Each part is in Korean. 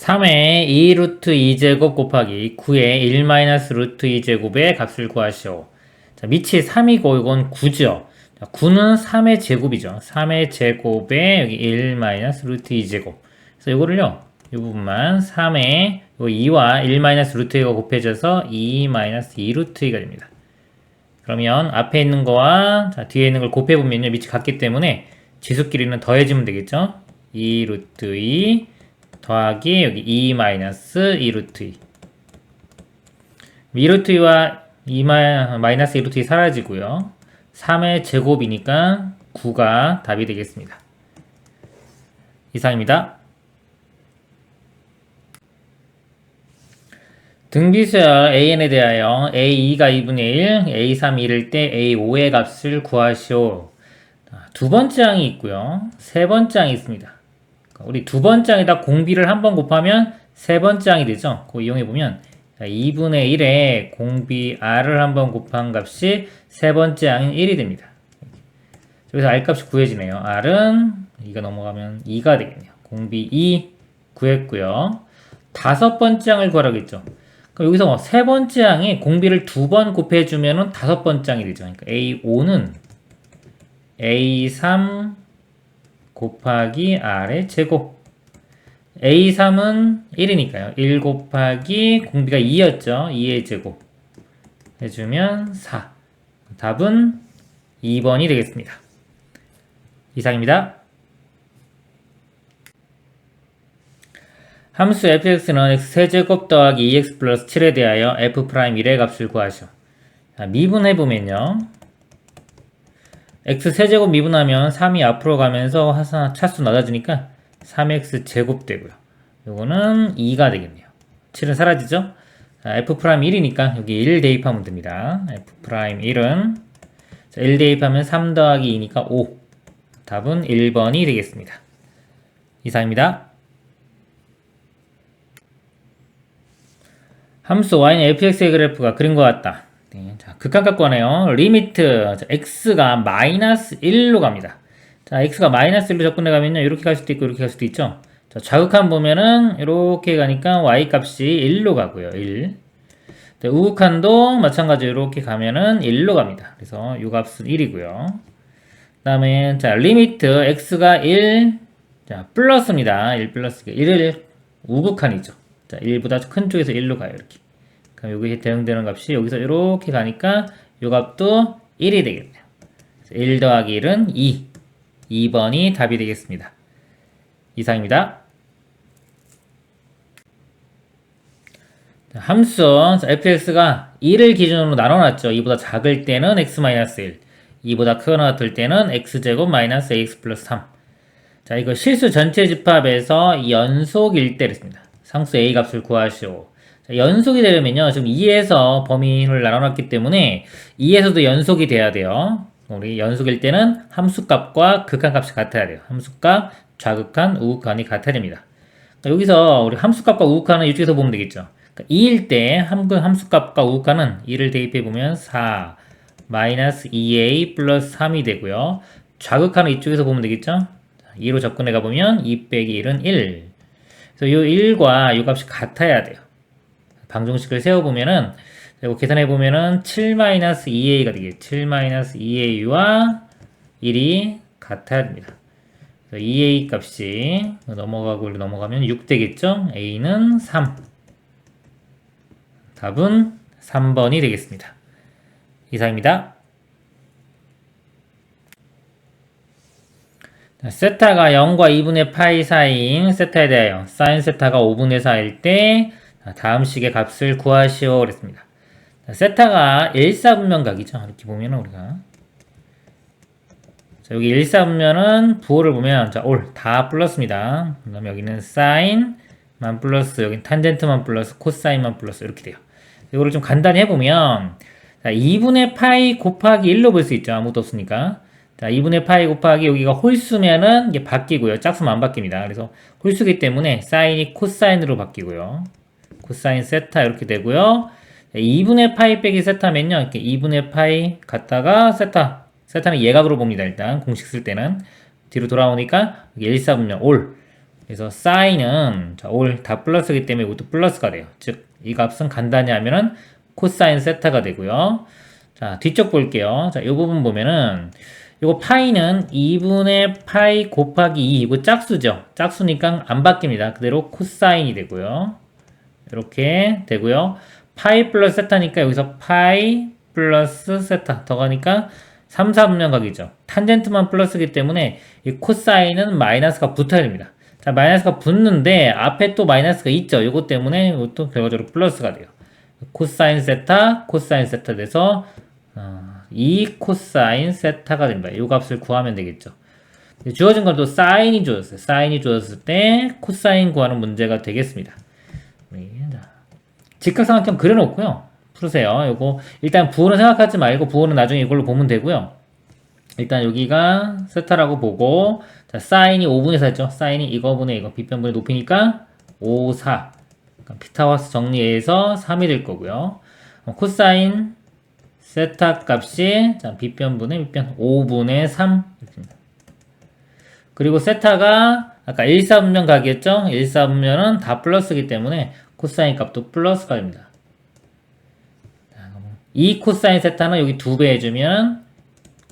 3의 2 루트 2제곱 곱하기 9의 1 마이너스 루트 2제곱의 값을 구하시오. 자, 밑이 3이고 이건 9죠. 자, 9는 3의 제곱이죠. 3의 제곱에 여기 1 마이너스 루트 2제곱. 그래서 이거를요, 이 부분만 3의 2와 1 마이너스 루트 2가 곱해져서 2 마이너스 2 루트 2가 됩니다. 그러면 앞에 있는 거와 자, 뒤에 있는 걸 곱해보면요, 밑이 같기 때문에 지수끼리는 더해지면 되겠죠. 2 루트 2 더하기 여기 2 마이너스 2 루트 2. 2 루트 2와 2 마이너스 2 루트 2 사라지고요. 3의 제곱이니까 9가 답이 되겠습니다. 이상입니다. 등비수열 AN에 대하여 A2가 2분의 1, A3 1일 때 A5의 값을 구하시오. 두 번째 항이 있고요. 세 번째 항이 있습니다. 우리 두 번째 항에다 공비를 한번 곱하면 세 번째 항이 되죠. 그거 이용해보면 2분의 1에 공비 R을 한번 곱한 값이 세 번째 항인 1이 됩니다. 여기서 R 값이 구해지네요. R은 2가 넘어가면 2가 되겠네요. 공비 2 구했고요. 다섯 번째 항을 구하라겠죠. 그럼 여기서 뭐 세 번째 항이 공비를 두 번 곱해주면은 다섯 번째 항이 되죠. 그러니까 A5는 A3 곱하기 R의 제곱. A3은 1이니까요. 1 곱하기 공비가 2였죠. 2의 제곱. 해주면 4. 답은 2번이 되겠습니다. 이상입니다. 함수 fx는 x세제곱 더하기 2x 플러스 7에 대하여 f'1의 값을 구하시오. 자, 미분해보면요. x세제곱 미분하면 3이 앞으로 가면서 차수 낮아지니까 3x 제곱 되고요. 요거는 2가 되겠네요. 7은 사라지죠? 자, f'1이니까 여기 1 대입하면 됩니다. f'1은 1 대입하면 3 더하기 2니까 5. 답은 1번이 되겠습니다. 이상입니다. 함수 y는 fx의 그래프가 그린 것 같다. 네, 자, 극한값 구하네요. 리미트 x가 마이너스 1로 갑니다. 자, x가 마이너스 1로 접근해 가면요, 이렇게 갈 수도 있고 이렇게 갈 수도 있죠. 자, 좌극한 보면은 이렇게 가니까 y 값이 1로 가고요. 1. 네, 우극한도 마찬가지로 이렇게 가면은 1로 갑니다. 그래서 이 값은 1이고요. 그 다음에 자, 리미트 x가 1, 자, 플러스입니다. 1 플러스 1을 우극한이죠. 자, 1보다 큰 쪽에서 1로 가요. 이렇게. 그럼 여기에 대응되는 값이 여기서 이렇게 가니까 이 값도 1이 되겠네요. 1 더하기 1은 2. 2번이 답이 되겠습니다. 이상입니다. 함수 fx가 2를 기준으로 나눠놨죠. 2보다 작을 때는 x-1, 2보다 크거나 같을 때는 x제곱 마이너스 ax 플러스 3. 자, 이거 실수 전체 집합에서 연속일 때 그랬습니다. 상수 a 값을 구하시오. 자, 연속이 되려면요, 지금 2에서 범위를 나눠놨기 때문에 2에서도 연속이 돼야 돼요. 우리 연속일 때는 함수값과 극한값이 같아야 돼요. 함수값, 좌극한, 우극한이 같아야 됩니다. 여기서 우리 함수값과 우극한은 이쪽에서 보면 되겠죠. 그러니까 2일 때 함수값과 우극한은 2를 대입해보면 4 마이너스 2a 플러스 3이 되고요. 좌극한은 이쪽에서 보면 되겠죠. 2로 접근해 가보면 2 빼기 1은 1. 그래서 이 1과 이 값이 같아야 돼요. 방정식을 세워보면은, 이거 계산해보면은 7-2a가 되겠죠. 7-2a와 1이 같아야 됩니다. 2a 값이 넘어가면 6 되겠죠. a는 3. 답은 3번이 되겠습니다. 이상입니다. 세타가 0과 2분의 파이 사이인 세타에 대하여 사인 세타가 5분의 4일 때 다음 식의 값을 구하시오 그랬습니다. 세타가 1사분면각이죠. 이렇게 보면 우리가 자, 여기 1사분면은 부호를 보면 자, 올 다 플러스입니다. 그 다음에 여기는 사인만 플러스, 여기는 탄젠트만 플러스, 코사인만 플러스 이렇게 돼요. 이거를 좀 간단히 해보면 자, 2분의 파이 곱하기 1로 볼 수 있죠. 아무것도 없으니까. 자, 2분의 파이 곱하기 여기가 홀수면은 이게 바뀌고요. 짝수면 안 바뀝니다. 그래서 홀수기 때문에 사인이 코사인으로 바뀌고요. 코사인 세타 이렇게 되고요. 2분의 파이 빼기 세타면요. 이렇게 2분의 파이 갖다가 세타는 예각으로 봅니다. 일단 공식 쓸 때는 뒤로 돌아오니까 1사분면 올 그래서 사인은 올 다 플러스이기 때문에 이것도 플러스가 돼요. 즉 이 값은 간단히 하면은 코사인 세타가 되고요. 자, 뒤쪽 볼게요. 자, 이 부분 보면은 이거 파이는 2분의 파이 곱하기 2, 이거 짝수죠. 짝수니까 안 바뀝니다. 그대로 코사인이 되고요. 이렇게 되고요. 파이 플러스 세타니까 여기서 파이 플러스 세타 더가니까 3, 4분면 각이죠. 탄젠트만 플러스이기 때문에 이 코사인은 마이너스가 붙어야 됩니다. 자, 마이너스가 붙는데 앞에 또 마이너스가 있죠. 이것 때문에 이것도 결과적으로 플러스가 돼요. 코사인 세타 돼서 2 코사인 세타가 됩니다. 이 값을 구하면 되겠죠. 주어진 건 또 사인이 주어졌어요. 사인이 주어졌을 때 코사인 구하는 문제가 되겠습니다. 직각삼각형 그려놓고요. 풀으세요. 요거 일단 부호는 생각하지 말고 부호는 나중에 이걸로 보면 되고요. 일단 여기가 세타라고 보고, 자, 사인이 5분의 4죠. 사인이 이거분의 이거 빗변분의 높이니까 5, 4. 그러니까 피타고라스 정리해서 3이 될 거고요. 코사인 세타 값이 자, 빗변분의 빗변 5분의 3. 그리고 세타가 아까 1, 4분면 각이었죠. 1, 4분면은 다 플러스이기 때문에 코사인 값도 플러스가 됩니다. 2 코사인 세타는 여기 2배 해주면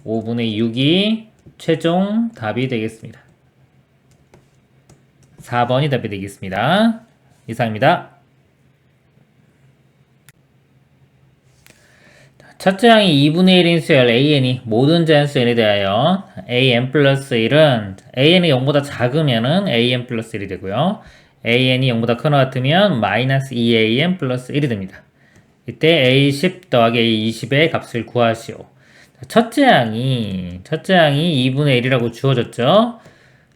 5분의 6이 최종 답이 되겠습니다. 4번이 답이 되겠습니다. 이상입니다. 첫째 항이 2분의 1인 수열 an이 모든 자연수 n에 대하여 an 플러스 1은 an이 0보다 작으면은 an 플러스 1이 되고요. an이 0보다 크거나 같으면 마이너스 2an 플러스 1이 됩니다. 이때 a10 더하기 a20의 값을 구하시오. 첫째 항이 2분의 1이라고 주어졌죠.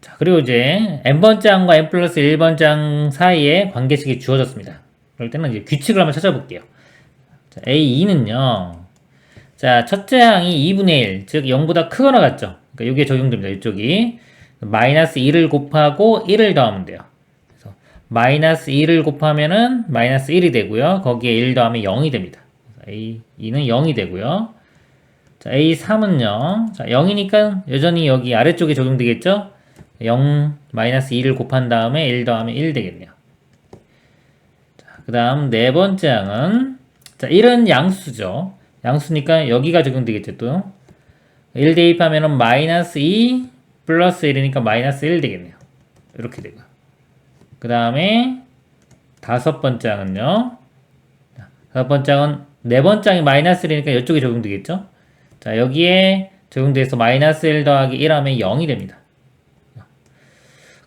자, 그리고 이제 n번째 항과 n 플러스 1번째 항 사이에 관계식이 주어졌습니다. 그럴 때는 이제 규칙을 한번 찾아볼게요. 자, a2는요. 자, 첫째 항이 2분의 1, 즉 0보다 크거나 같죠. 그러니까 이게 적용됩니다. 이쪽이 마이너스 2를 곱하고 1을 더하면 돼요. 그래서 마이너스 2를 곱하면은 마이너스 1이 되고요. 거기에 1 더하면 0이 됩니다. a2는 0이 되고요. 자, a3은요. 자, 0이니까 여전히 여기 아래쪽에 적용되겠죠? 0, 마이너스 2를 곱한 다음에 1 더하면 1 되겠네요. 자, 그 다음 네 번째 항은, 자, 1은 양수죠. 양수니까 여기가 적용되겠죠, 또. 1 대입하면은 마이너스 2 플러스 1이니까 마이너스 1 되겠네요. 이렇게 되고. 그 다음에 다섯 번째 항은요. 다섯 번째 항은 네 번째 항이 마이너스 1이니까 이쪽에 적용되겠죠? 자, 여기에 적용돼서 마이너스 1 더하기 1 하면 0이 됩니다.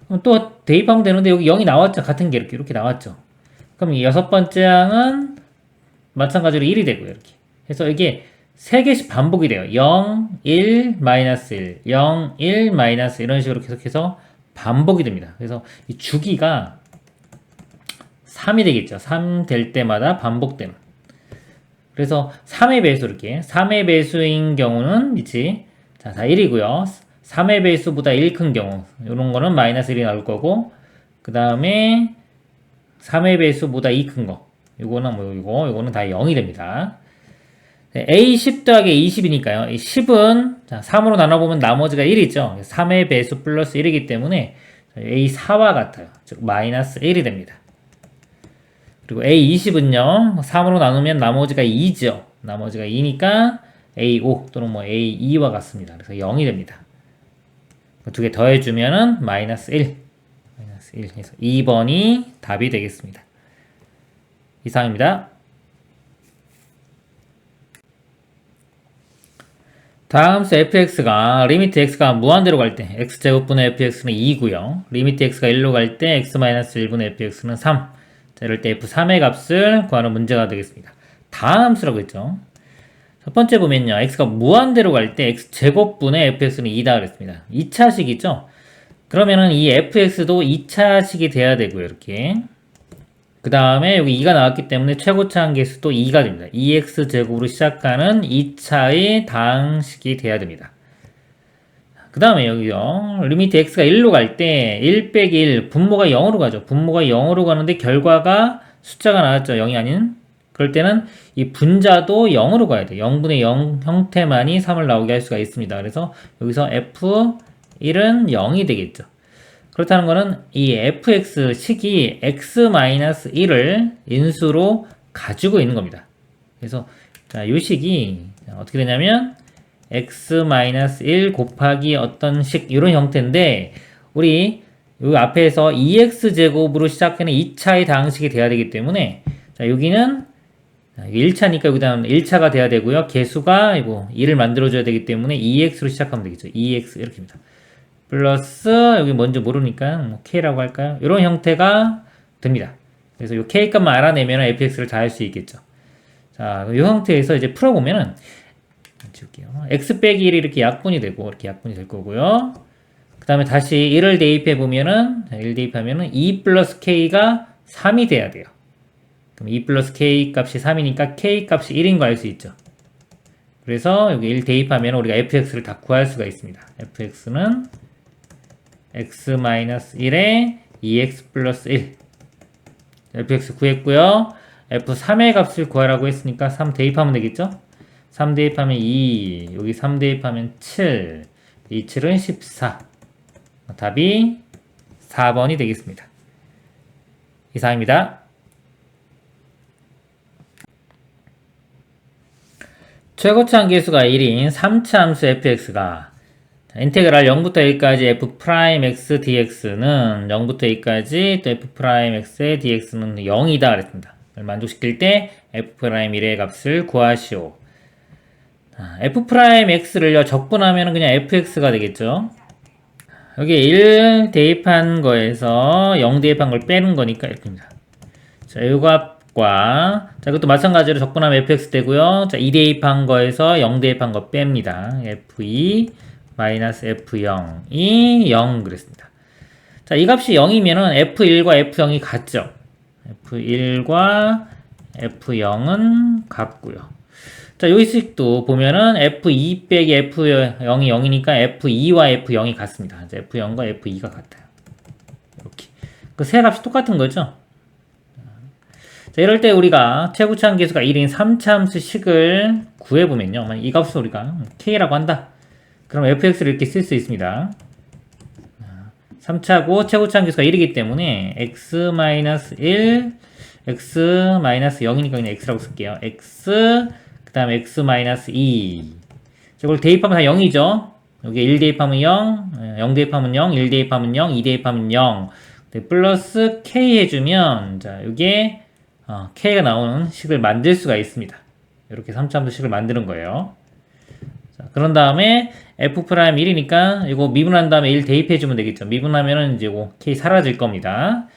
그럼 또 대입하면 되는데 여기 0이 나왔죠. 같은 게 이렇게 나왔죠. 그럼 이 여섯 번째 항은 마찬가지로 1이 되고요. 이렇게. 그래서 이게 3개씩 반복이 돼요. 0, 1, 마이너스 1, 0, 1, 마이너스 이런 식으로 계속해서 반복이 됩니다. 그래서 이 주기가 3이 되겠죠. 3 될 때마다 반복되는. 그래서 3의 배수 이렇게 3의 배수인 경우는 있지. 자, 다 1이고요. 3의 배수보다 1 큰 경우 이런 거는 마이너스 1이 나올 거고, 그 다음에 3의 배수보다 2 큰 거 이거는 뭐 이거는 다 0이 됩니다. a10 더하기 a20이니까요. 이 10은 자, 3으로 나눠보면 나머지가 1이죠. 3의 배수 플러스 1이기 때문에 a4와 같아요. 즉 마이너스 1이 됩니다. 그리고 a20은요. 3으로 나누면 나머지가 2죠. 나머지가 2니까 a5 또는 뭐 a2와 같습니다. 그래서 0이 됩니다. 두 개 더해주면은 마이너스 1. 마이너스 1. 그래서 2번이 답이 되겠습니다. 이상입니다. 다음 수 fx가 리미트 x가 무한대로 갈 때 x제곱분의 fx는 2고요. 리미트 x가 1로 갈 때 x-1분의 fx는 3. 자, 이럴 때 f3의 값을 구하는 문제가 되겠습니다. 다음 수라고 했죠. 첫 번째 보면요. x가 무한대로 갈 때 x제곱분의 fx는 2다 그랬습니다. 2차식이죠. 그러면은 이 fx도 2차식이 돼야 되고요. 이렇게. 그 다음에 여기 2가 나왔기 때문에 최고차 한계수도 2가 됩니다. 2x제곱으로 시작하는 2차의 다항식이 돼야 됩니다. 그 다음에 여기요. 리미트 x가 1로 갈 때 1 빼기 1, 분모가 0으로 가죠. 분모가 0으로 가는데 결과가 숫자가 나왔죠. 0이 아닌. 그럴 때는 이 분자도 0으로 가야 돼요. 0분의 0 형태만이 3을 나오게 할 수가 있습니다. 그래서 여기서 f1은 0이 되겠죠. 그렇다는 거는 이 fx 식이 x-1을 인수로 가지고 있는 겁니다. 그래서 자, 이 식이 어떻게 되냐면 x-1 곱하기 어떤 식 이런 형태인데 우리 이 앞에서 2x제곱으로 시작하는 2차의 다항식이 돼야 되기 때문에 자, 여기는 1차니까 여기다 1차가 돼야 되고요. 개수가 이거 2를 만들어줘야 되기 때문에 2x로 시작하면 되겠죠. 2x 이렇게입니다. 플러스 여기 뭔지 모르니까 뭐 k라고 할까요? 이런 형태가 됩니다. 그래서 이 k 값만 알아내면 fx를 다 할 수 있겠죠. 자, 이 형태에서 이제 풀어보면은 지울게요. x 빼기 1이 이렇게 약분이 되고 이렇게 약분이 될 거고요. 그 다음에 다시 1을 대입해 보면은 1 대입하면은 2 플러스 k가 3이 돼야 돼요. 그럼 2 플러스 k 값이 3이니까 k 값이 1인 거 알 수 있죠. 그래서 여기 1 대입하면 우리가 fx를 다 구할 수가 있습니다. fx는 x-1에 2x 플러스 1 fx 구했고요. f3의 값을 구하라고 했으니까 3 대입하면 되겠죠. 3 대입하면 2 여기 3 대입하면 7 이 7은 14 답이 4번이 되겠습니다. 이상입니다. 최고치 함수가 1인 3차 함수 fx가 인테그랄 0부터 1까지 f'x dx는 0부터 2까지 또 f'x의 dx는 0이다 그랬습니다. 만족시킬 때 f'1의 값을 구하시오. f'x를요 적분하면 그냥 fx가 되겠죠. 여기 1 대입한 거에서 0 대입한 걸 빼는 거니까 이렇게입니다. 자, 이 값과 자, 이것도 마찬가지로 적분하면 fx 되고요. 자, 2 대입한 거에서 0 대입한 거 뺍니다. f2 마이너스 f0이 0 그랬습니다. 자, 이 값이 0이면은 f1과 f0이 같죠. f1과 f0은 같고요. 자, 요 식도 보면은 f2 빼기 f0이 0이니까 f2와 f0이 같습니다. 이제 f0과 f2가 같아요. 이렇게. 그 세 값이 똑같은 거죠. 자, 이럴 때 우리가 최고치 함수가 1인 3차 함수 식을 구해보면요. 만약 이 값을 우리가 k라고 한다. 그럼 fx를 이렇게 쓸 수 있습니다. 3차고 최고치 함수가 1이기 때문에 x-1 x-0이니까 그냥 x라고 쓸게요. x 그 다음에 x-2 저걸 대입하면 다 0이죠. 여기 1 대입하면 0 0 대입하면 0 1 대입하면 0 2 대입하면 0 플러스 k 해주면 자 이게 k가 나오는 식을 만들 수가 있습니다. 이렇게 3차 함수 식을 만드는 거예요. 자, 그런 다음에 f'1이니까 이거 미분한 다음에 1 대입해주면 되겠죠. 미분하면은 이제 이거 k 사라질 겁니다.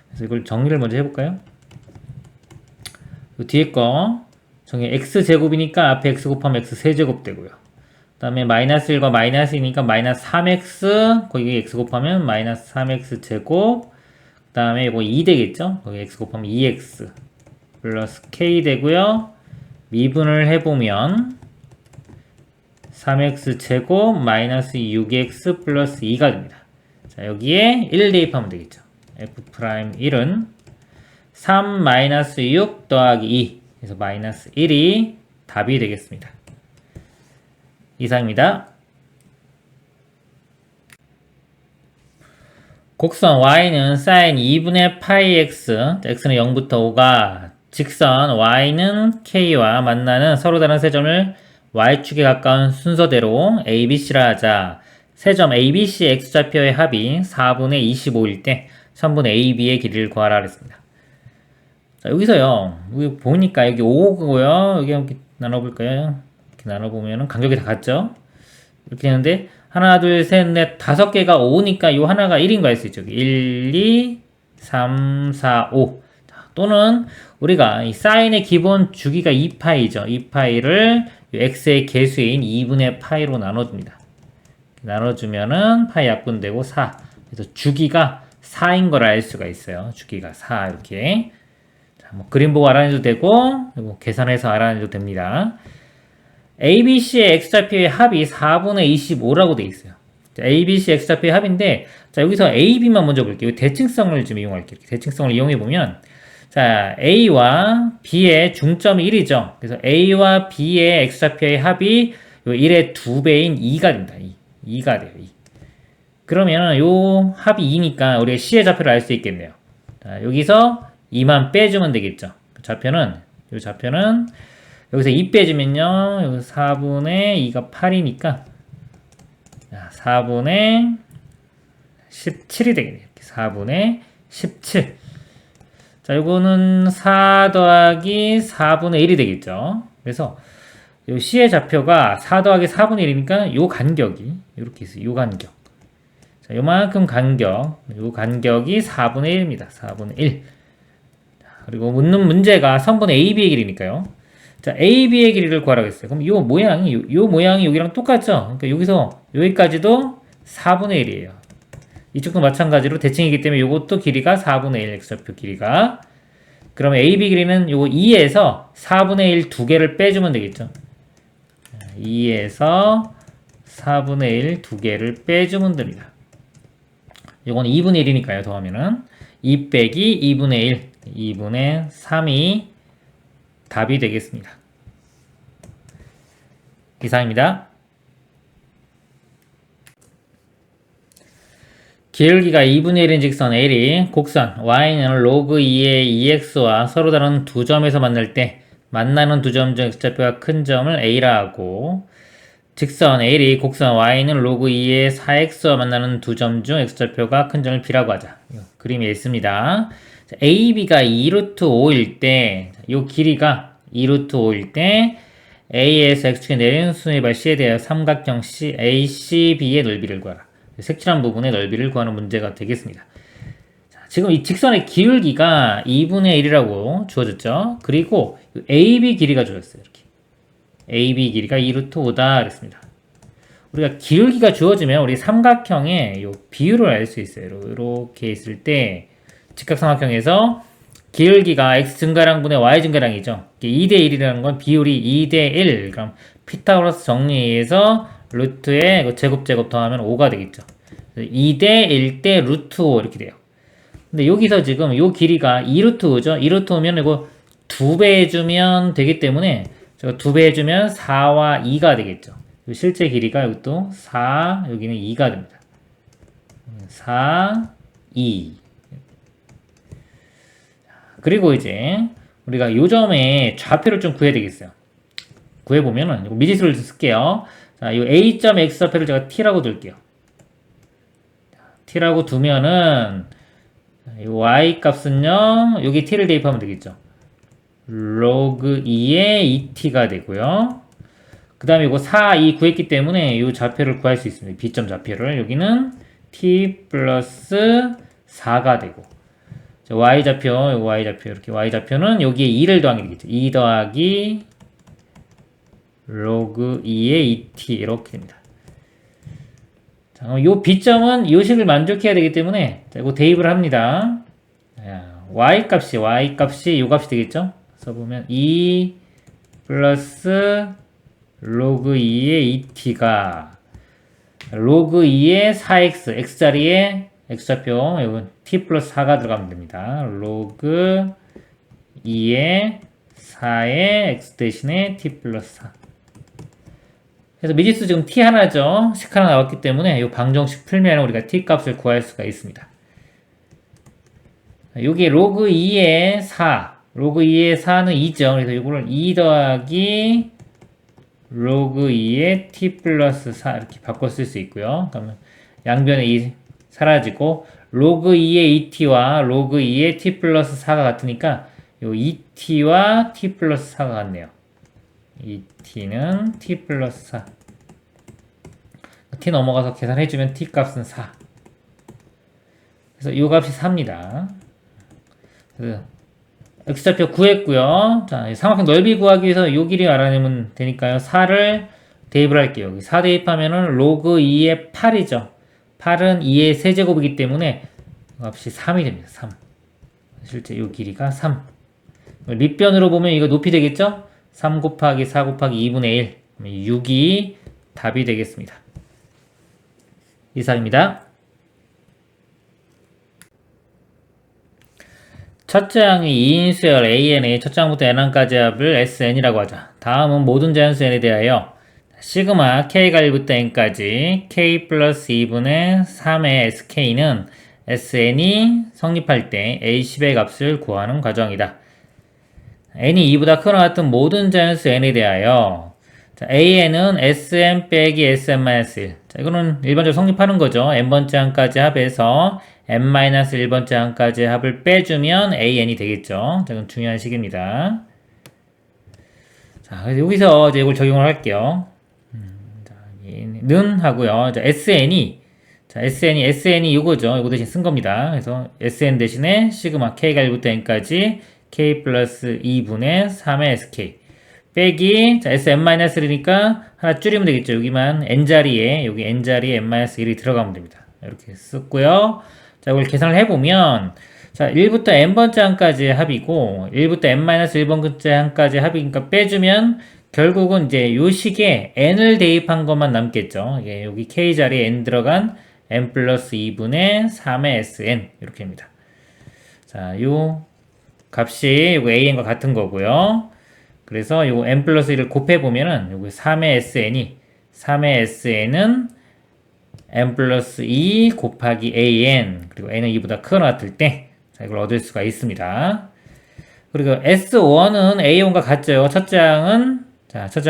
그래서 이걸 정리를 먼저 해볼까요? 이 뒤에 거 정리 x제곱이니까 앞에 x 곱하면 x 세제곱 되고요. 그 다음에 마이너스 1과 마이너스 2니까 마이너스 3x 거기 x 곱하면 마이너스 3x 제곱 그 다음에 이거 2 되겠죠? 거기 x 곱하면 2x 플러스 k 되고요. 미분을 해보면 3x 제곱 마이너스 6x 플러스 2가 됩니다. 자, 여기에 1 대입하면 되겠죠. f'1은 3 마이너스 6 더하기 2 그래서 마이너스 1이 답이 되겠습니다. 이상입니다. 곡선 y는 sin 2분의 파이 x x는 0부터 5가 직선 y는 k와 만나는 서로 다른 세 점을 y축에 가까운 순서대로 ABC라 하자. 세 점 ABC x좌표의 합이 4분의 25일 때 선분 AB의 길이를 구하라 그랬습니다. 자, 여기서요. 여기 보니까 여기 5고요. 여기 이렇게 나눠볼까요? 이렇게 나눠보면은 간격이 다 같죠? 이렇게 되는데 하나, 둘, 셋, 넷, 5개가 5니까 요 하나가 1인 거 알 수 있죠. 1, 2, 3, 4, 5. 또는 우리가 이 사인의 기본 주기가 2파이죠. 2파이를 x의 개수인 2분의 파이로 나눠줍니다. 나눠주면은 파이 약분되고 4. 그래서 주기가 4인 걸 알 수가 있어요. 주기가 4 이렇게. 자, 뭐 그림 보고 알아내도 되고 그리고 계산해서 알아내도 됩니다. ABC의 x좌표의 합이 4분의 25라고 돼 있어요. 자, ABC x좌표의 합인데 자 여기서 AB만 먼저 볼게요. 대칭성을 좀 이용할게요. 대칭성을 이용해 보면 자 A와 B의 중점이 1이죠. 그래서 A와 B의 x좌표의 합이 1의 2배인 2가 됩니다. 2가 돼요. 2. 그러면 요 합이 2니까 우리가 C의 좌표를 알 수 있겠네요. 자, 여기서 2만 빼주면 되겠죠. 요 좌표는 여기서 2 빼주면요. 여기서 4분의 2가 8이니까 4분의 17이 되겠네요. 4분의 17. 자, 요거는 4 더하기 4분의 1이 되겠죠. 그래서 요 C의 좌표가 4 더하기 4분의 1이니까 요 간격이 이렇게 있어요. 요 간격. 자, 요만큼 요 간격이 4분의 1입니다. 4분의 1. 그리고 묻는 문제가 성분 AB의 길이니까요. 자, AB의 길이를 구하라고 했어요. 그럼 요 모양이 여기랑 똑같죠? 그러니까 여기서 여기까지도 4분의 1이에요. 이쪽도 마찬가지로 대칭이기 때문에 요것도 길이가 4분의 1, x좌표 길이가. 그러면 AB 길이는 요거 2에서 4분의 1 두 개를 빼주면 되겠죠. 2에서 4분의 1 두 개를 빼주면 됩니다. 요건 2분의 1이니까요. 더하면은 2 빼기 2분의 1, 2분의 3이 답이 되겠습니다. 이상입니다. 기울기가 2분의 1인 직선 L이 곡선 Y는 로그 2의 2x와 서로 다른 두 점에서 만날 때 만나는 두 점 중 x좌표가 큰 점을 A라 하고, 직선 L이 곡선 Y는 로그 2의 4x와 만나는 두 점 중 x좌표가 큰 점을 B라고 하자. 그림이 있습니다. AB가 2루트 5일 때, 이 길이가 2루트 5일 때 A에서 x축에 내린 수의 C에 대하여 삼각형 ACB의 넓이를 구하라. 색칠한 부분의 넓이를 구하는 문제가 되겠습니다. 자, 지금 이 직선의 기울기가 2분의 1이라고 주어졌죠. 그리고 AB 길이가 주어졌어요. 이렇게 AB 길이가 2루트 5다 그랬습니다. 우리가 기울기가 주어지면 우리 삼각형의 요 비율을 알 수 있어요. 이렇게 있을 때 직각삼각형에서 기울기가 x 증가량분의 y 증가량이죠. 2대 1이라는 건 비율이 2대 1. 그럼 피타고라스 정리해서 루트에 제곱 더하면 5가 되겠죠. 2대 1대 루트 5 이렇게 돼요. 근데 여기서 지금 요 길이가 2루트 5죠. 2루트 5면 이거 2배 해주면 되기 때문에 제가 2배 해주면 4와 2가 되겠죠. 실제 길이가 이것도 4, 여기는 2가 됩니다. 4, 2. 그리고 이제 우리가 요 점의 좌표를 좀 구해야 되겠어요. 구해보면은 미지수를 쓸게요. 자, 요 A점 X좌표를 제가 T라고 둘게요. T라고 두면은 이 Y 값은요, 여기 T를 대입하면 되겠죠. 로그 2의 2T가 되고요. 그 다음에 이거 4, 2 구했기 때문에 이 좌표를 구할 수 있습니다. B점 좌표를. 여기는 T 플러스 4가 되고, Y좌표, 요 Y좌표, 이렇게 Y좌표는 여기에 2를 더하게 되겠죠. 2 더하기 로그 2의 2t 이렇게 됩니다. 자, 그럼 요 B점은 요 식을 만족해야 되기 때문에 자, 이거 대입을 합니다. Y값이 요 값이 되겠죠? 써보면 2 플러스 로그 2의 2t가 로그 2의 4x, x자리에 x좌표, 이건 t 플러스 4가 들어가면 됩니다. 로그 2의 4의 x 대신에 t 플러스 4. 그래서 미지수 지금 t 하나죠. 식 하나 나왔기 때문에 이 방정식 풀면 우리가 t 값을 구할 수가 있습니다. 여기 로그 2의 4, 로그 2의 4는 2죠. 그래서 이거를 2 더하기 로그 2의 t 플러스 4 이렇게 바꿔 쓸 수 있고요. 그러면 양변에 2 사라지고 로그 2의 2t와 로그 2의 t 플러스 4가 같으니까 요 2t와 t 플러스 4가 같네요. 2t는 t 플러스 4. t 넘어가서 계산해주면 t 값은 4. 그래서 이 값이 4입니다. 그래서 x좌표 구했고요. 자, 삼각형 넓이 구하기 위해서 이 길이 알아내면 되니까요. 4를 대입을 할게요. 여기 4 대입하면은 로그 2의 8이죠. 8은 2의 세제곱이기 때문에 값이 3이 됩니다. 3. 실제 이 길이가 3. 밑변으로 보면 이거 높이 되겠죠? 3 곱하기 4 곱하기 2분의 1. 6이 답이 되겠습니다. 이상입니다. 첫째 항의 2인수열 AN의 첫째 항부터 n항까지 합을 SN이라고 하자. 다음은 모든 자연수 n에 대하여 시그마 k가 1부터 n까지 k 플러스 2분의 3의 sk는 sn이 성립할 때 a10의 값을 구하는 과정이다. n이 2보다 크거나 같은 모든 자연수 n에 대하여 자, an은 sn 빼기 sn-1. 자, 이거는 일반적으로 성립하는 거죠. n번째 항까지 합해서 n-1번째 항까지 합을 빼주면 an이 되겠죠. 자, 이건 중요한 식입니다. 자, 그래서 여기서 이제 이걸 적용을 할게요. 자, 는 하고요. 자, sn이 이거죠. 이거 대신 쓴 겁니다. 그래서 sn 대신에 시그마 k가 1부터 n까지 k 플러스 2분의 3의 sk 빼기 자, sn-1이니까 하나 줄이면 되겠죠. 여기만 n자리에 여기 n자리에 n-1이 들어가면 됩니다. 이렇게 썼고요. 자, 이걸 계산을 해보면 자, 1부터 n번째 항까지 합이고 1부터 n-1번째 항까지 합이니까 빼주면 결국은 이제 요 식에 n을 대입한 것만 남겠죠. 이게 여기 k 자리에 n 들어간 n 플러스 2분의 3의 sn 이렇게입니다. 자, 요 값이 요거 an과 같은 거고요. 그래서 요거 n 플러스 1을 곱해보면은 요거 3의 sn은 n 플러스 2 곱하기 an 그리고 n은 2보다 크거나 같을 때 자, 이걸 얻을 수가 있습니다. 그리고 S1은 A1과 같죠. 첫째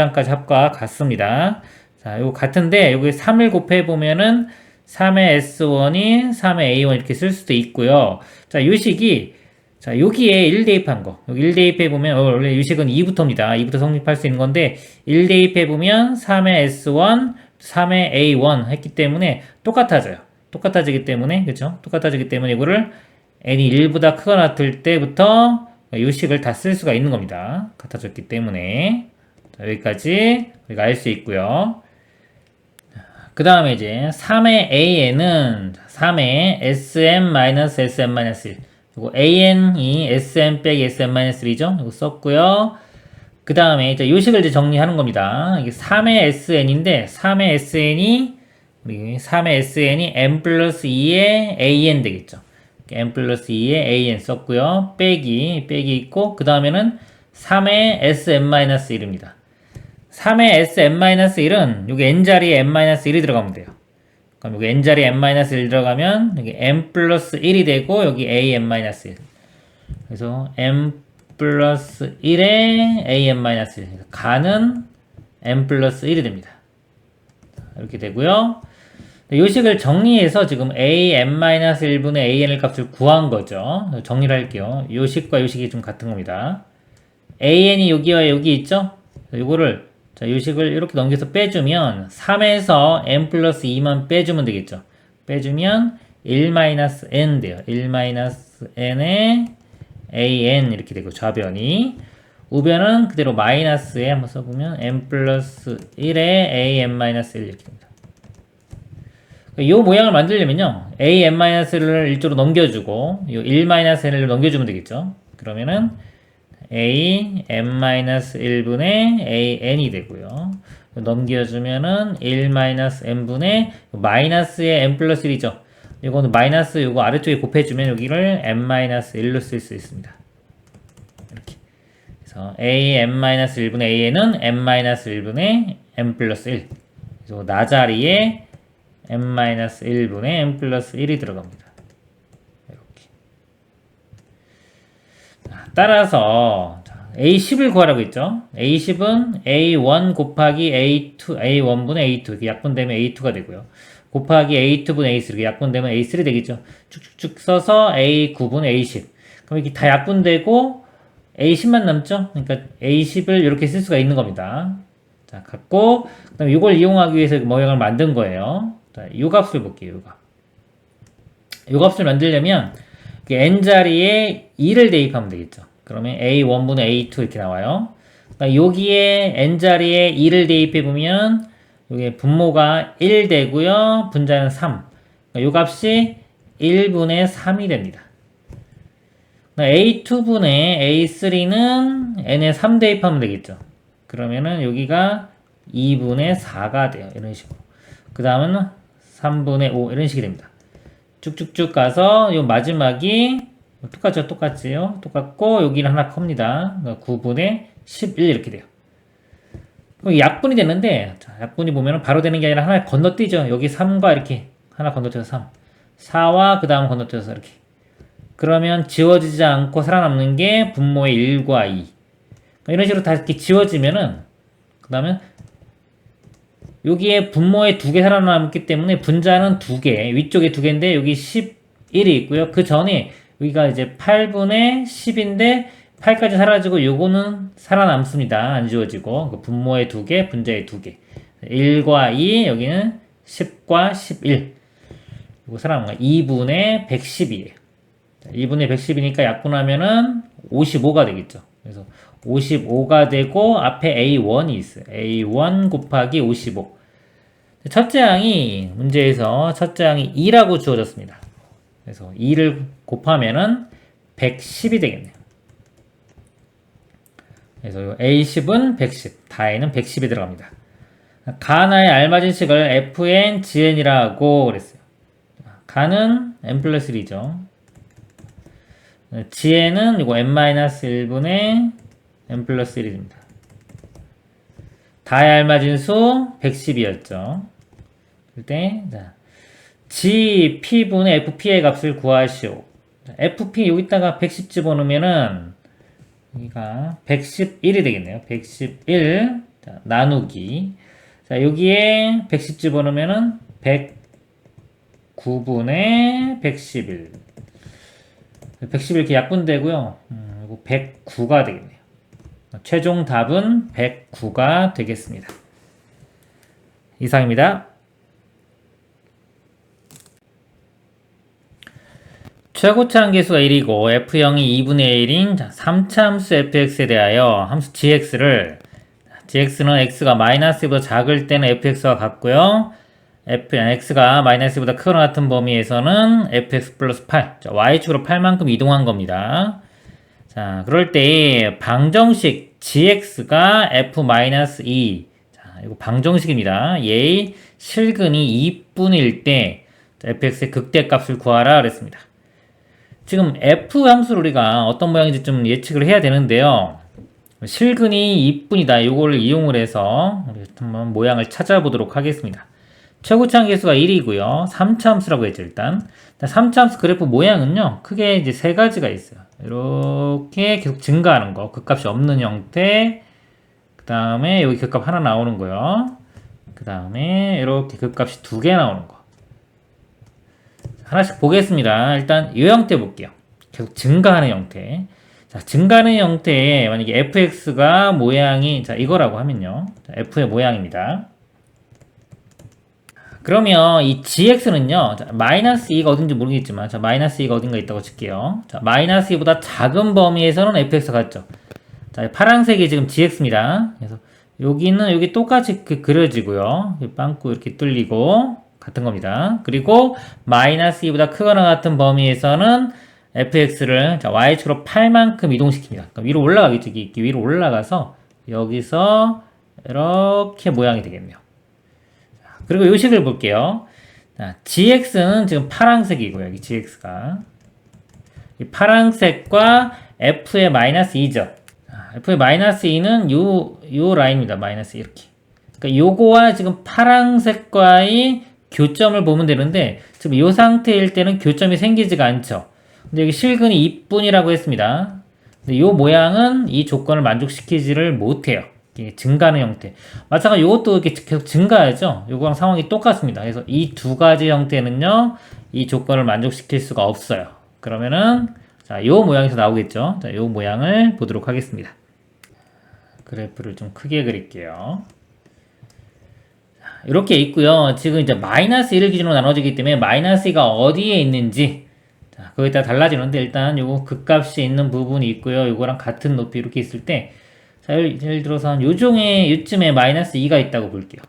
항까지 합과 같습니다. 자, 요거 같은데, 여기 3을 곱해보면은 3의 S1이 3의 A1 이렇게 쓸 수도 있고요. 자, 요 식이, 자, 여기에 1 대입한 거. 여기 1 대입해보면, 원래 요 식은 2부터입니다. 2부터 성립할 수 있는 건데, 1 대입해보면 3의 S1, 3의 A1 했기 때문에 똑같아져요. 똑같아지기 때문에, 그쵸? 똑같아지기 때문에 이거를 n이 1보다 크거나 같을 때부터 요 식을 다 쓸 수가 있는 겁니다. 같아졌기 때문에. 자, 여기까지 우리가 알 수 있고요. 그 다음에 이제 3의 an은 3의 sn-sn-1 이거 an이 sn 빼기 sn-1이죠. 이거 썼고요. 그 다음에 이제 요 식을 이제 정리하는 겁니다. 이게 3의 sn인데 3의 sn이 n 플러스 2의 an 되겠죠. n 플러스 2의 an 썼고요. 빼기 있고 그 다음에는 3의 sn-1입니다. 3의 sn-1은 여기 n자리에 n-1이 들어가면 돼요. 그럼 여기 n자리에 n-1 들어가면 여기 n 플러스 1이 되고 여기 an-1 그래서 n 플러스 1에 an-1 가는 n 플러스 1이 됩니다. 이렇게 되고요. 이 식을 정리해서 지금 an-1분의 an의 값을 구한 거죠. 정리를 할게요. 이 식과 이 식이 좀 같은 겁니다. an이 여기와 여기 있죠? 이거를 자, 이 식을 이렇게 넘겨서 빼주면 3에서 n 플러스 2만 빼주면 되겠죠. 빼주면 1-n 돼요. 1-n의 an 이렇게 되고 좌변이 우변은 그대로 마이너스에 한번 써보면 n 플러스 1의 an-1 이렇게 됩니다. 이 모양을 만들려면요 an-를 일조로 넘겨주고 이 1-n을 넘겨주면 되겠죠. 그러면은 an-1분의 an이 되고요. 넘겨주면은 1-n분의 마이너스의 n 플러스 1이죠. 이거는 마이너스 요거 아래쪽에 곱해주면 여기를 n-1로 쓸 수 있습니다. 이렇게. 그래서 an-1분의 an은 n-1분의 n 플러스 1. 그래서 나 자리에 n-1분의 n 플러스 1이 들어갑니다. 이렇게. 자, 따라서 A10을 구하라고 했죠. A10은 A1 곱하기 A1분의 A2 이렇게 약분되면 A2가 되고요. 곱하기 A2분의 A3 이렇게 약분되면 A3 되겠죠. 쭉쭉쭉 써서 A9분의 A10 그럼 이렇게 다 약분되고 A10만 남죠. 그러니까 A10을 이렇게 쓸 수가 있는 겁니다. 자, 갖고 그다음에 이걸 이용하기 위해서 모양을 만든 거예요. 자, 요 값을 볼게요. 요 값을 만들려면 n자리에 2를 대입하면 되겠죠. 그러면 A1분의 A2 이렇게 나와요. 그러니까 여기에 n자리에 2를 대입해보면 여기 분모가 1 되고요. 분자는 3. 그러니까 요 값이 1분의 3이 됩니다. A2분의 A3는 n에 3 대입하면 되겠죠. 그러면은 여기가 2분의 4가 돼요. 이런 식으로. 그 다음은 3분의 5 이런 식이 됩니다. 쭉쭉쭉 가서 요 마지막이 똑같죠. 똑같지요. 똑같고 여기는 하나 큽니다. 9분의 11 이렇게 돼요. 그럼 약분이 되는데, 자, 약분이 보면은 바로 되는 게 아니라 하나 건너뛰죠. 여기 3과 이렇게 하나 건너뛰어서 3. 4와 그 다음 건너뛰어서 이렇게. 그러면 지워지지 않고 살아남는 게 분모의 1과 2. 이런 식으로 다 이렇게 지워지면은, 그 다음에 여기에 분모에 2개 살아남기 때문에 분자는 2개, 위쪽에 2개인데 여기 11이 있고요. 그 전에 여기가 이제 8분의 10인데 8까지 사라지고 요거는 살아남습니다. 안 지워지고. 그 분모에 2개, 분자에 2개. 1과 2, 여기는 10과 11. 이거 살아남은 거 2분의 110이에요. 2분의 110이니까 약분하면은 55가 되겠죠. 그래서 55가 되고 앞에 A1이 있어요. A1 곱하기 55. 첫째 항이 문제에서 첫째 항이 2라고 주어졌습니다. 그래서 2를 곱하면은 110이 되겠네요. 그래서 A10은 110, 다에는 110이 들어갑니다. 가나의 알맞은 식을 fn gn이라고 그랬어요. 가는 n 플러스 1이죠. gn은 이거 n-1분의 n 플러스 1이 됩니다. 다의 알맞은 수 110이었죠. 그때 자, g p분의 fp의 값을 구하시오. fp 여기다가 110 집어넣으면은 여기가 111이 되겠네요. 111 자, 나누기 자 여기에 110 집어넣으면은 109분의 111 111 이렇게 약분되고요. 이거 109가 되겠네요. 최종 답은 109가 되겠습니다. 이상입니다. 최고차 함수가 1이고 f0이 2분의 1인 3차 함수 fx에 대하여 함수 gx는 x가 마이너스 1보다 작을 때는 fx와 같고요. x가 마이너스 1보다 크거나 같은 범위에서는 fx 플러스 8 자, y축으로 8만큼 이동한 겁니다. 자, 그럴 때 방정식 gx가 f-2 자, 이거 방정식입니다. 얘의 실근이 2분일 때 fx의 극대값을 구하라 그랬습니다. 지금 f 함수를 우리가 어떤 모양인지 좀 예측을 해야 되는데요. 실근이 2분이다. 이걸 이용을 해서 한번 모양을 찾아보도록 하겠습니다. 최고차 함수가 1이고요. 3차 함수라고 했죠, 일단. 3차 함수 그래프 모양은요, 크게 이제 세 가지가 있어요. 이렇게 계속 증가하는 거, 극값이 없는 형태, 그 다음에 여기 극값 하나 나오는 거요. 그 다음에 이렇게 극값이 2개 나오는 거. 하나씩 보겠습니다. 일단 이 형태 볼게요. 계속 증가하는 형태. 자, 증가하는 형태에 만약에 fx가 모양이 자 이거라고 하면요. 자, f의 모양입니다. 그러면 이 gx는요. 자, 마이너스 2가 어딘지 모르겠지만 자, 마이너스 2가 어딘가 있다고 칠게요. 자, 마이너스 2보다 작은 범위에서는 fx가 같죠. 자, 파란색이 지금 gx입니다. 그래서 여기는 여기 똑같이 그려지고요. 빵꾸 이렇게 뚫리고 같은 겁니다. 그리고 마이너스 2보다 크거나 같은 범위에서는 fx를 자, y축으로 8만큼 이동시킵니다. 그러니까 위로 올라가겠죠. 이렇게 위로 올라가서 여기서 이렇게 모양이 되겠네요. 그리고 요 식을 볼게요. 자, gx는 지금 파란색이고요. 여기 gx가 이 파란색과 f의 마이너스 2죠. f의 마이너스 2는 요 라인입니다. 마이너스 이렇게. 그러니까 요거와 지금 파란색과의 교점을 보면 되는데 지금 이 상태일 때는 교점이 생기지가 않죠. 근데 여기 실근이 2분이라고 했습니다. 근데 이 모양은 이 조건을 만족시키지를 못해요. 이게 증가하는 형태. 마찬가지로 이것도 이렇게 계속 증가하죠. 요거랑 상황이 똑같습니다. 그래서 이 두 가지 형태는요, 이 조건을 만족시킬 수가 없어요. 그러면은 자, 요 모양에서 나오겠죠. 자, 요 모양을 보도록 하겠습니다. 그래프를 좀 크게 그릴게요. 이렇게 있고요. 지금 이제 마이너스 1을 기준으로 나눠지기 때문에 마이너스 2가 어디에 있는지 자, 그거에 따라 달라지는데 일단 요거 극값이 있는 부분이 있고요. 요거랑 같은 높이 이렇게 있을 때 자, 예를 들어서 한 요쯤에 마이너스 2가 있다고 볼게요.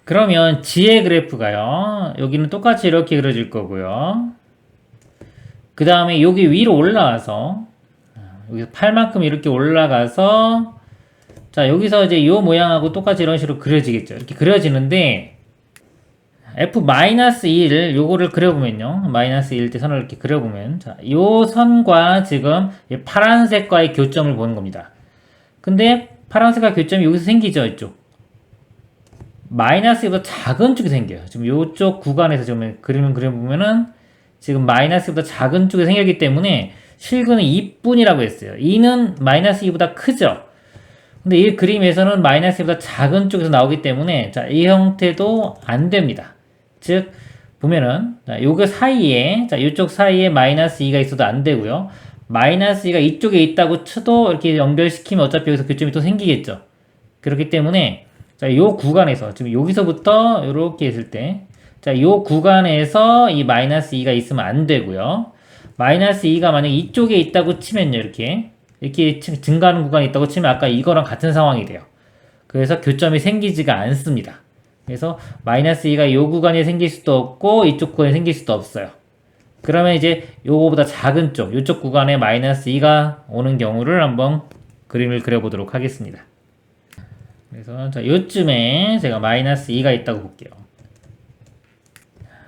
그러면 g의 그래프가요. 여기는 똑같이 이렇게 그려질 거고요. 그 다음에 여기 위로 올라와서 여기서 8만큼 이렇게 올라가서 자, 여기서 이제 이 모양하고 똑같이 이런 식으로 그려지겠죠. 이렇게 그려지는데 f-1 요거를 그려보면요. 마이너스 1 때 선을 이렇게 그려보면 자, 요 선과 지금 파란색과의 교점을 보는 겁니다. 근데 파란색깔 교점이 여기서 생기죠, 이쪽. 마이너스 2보다 작은 쪽이 생겨요. 지금 이쪽 구간에서 지금 그림을 그려보면은 지금 마이너스 2보다 작은 쪽이 생겼기 때문에 실근은 2분이라고 했어요. 2는 마이너스 2보다 크죠. 근데 이 그림에서는 마이너스 2보다 작은 쪽에서 나오기 때문에 자, 이 형태도 안 됩니다. 즉 보면은 자, 요거 사이에 자, 이쪽 사이에 마이너스 2가 있어도 안 되고요. 마이너스 2가 이쪽에 있다고 쳐도 이렇게 연결시키면 어차피 여기서 교점이 또 생기겠죠. 그렇기 때문에 자, 요 구간에서 지금 여기서부터 이렇게 했을 때 자, 요 구간에서 이 마이너스 2가 있으면 안 되고요. 마이너스 2가 만약 이쪽에 있다고 치면요. 이렇게 증가하는 구간이 있다고 치면 아까 이거랑 같은 상황이 돼요. 그래서 교점이 생기지가 않습니다. 그래서 마이너스 2가 이 구간에 생길 수도 없고 이쪽 구간에 생길 수도 없어요. 그러면 이제 요거보다 작은 쪽, 이쪽 구간에 마이너스 2가 오는 경우를 한번 그림을 그려보도록 하겠습니다. 그래서 자, 요쯤에 제가 마이너스 2가 있다고 볼게요.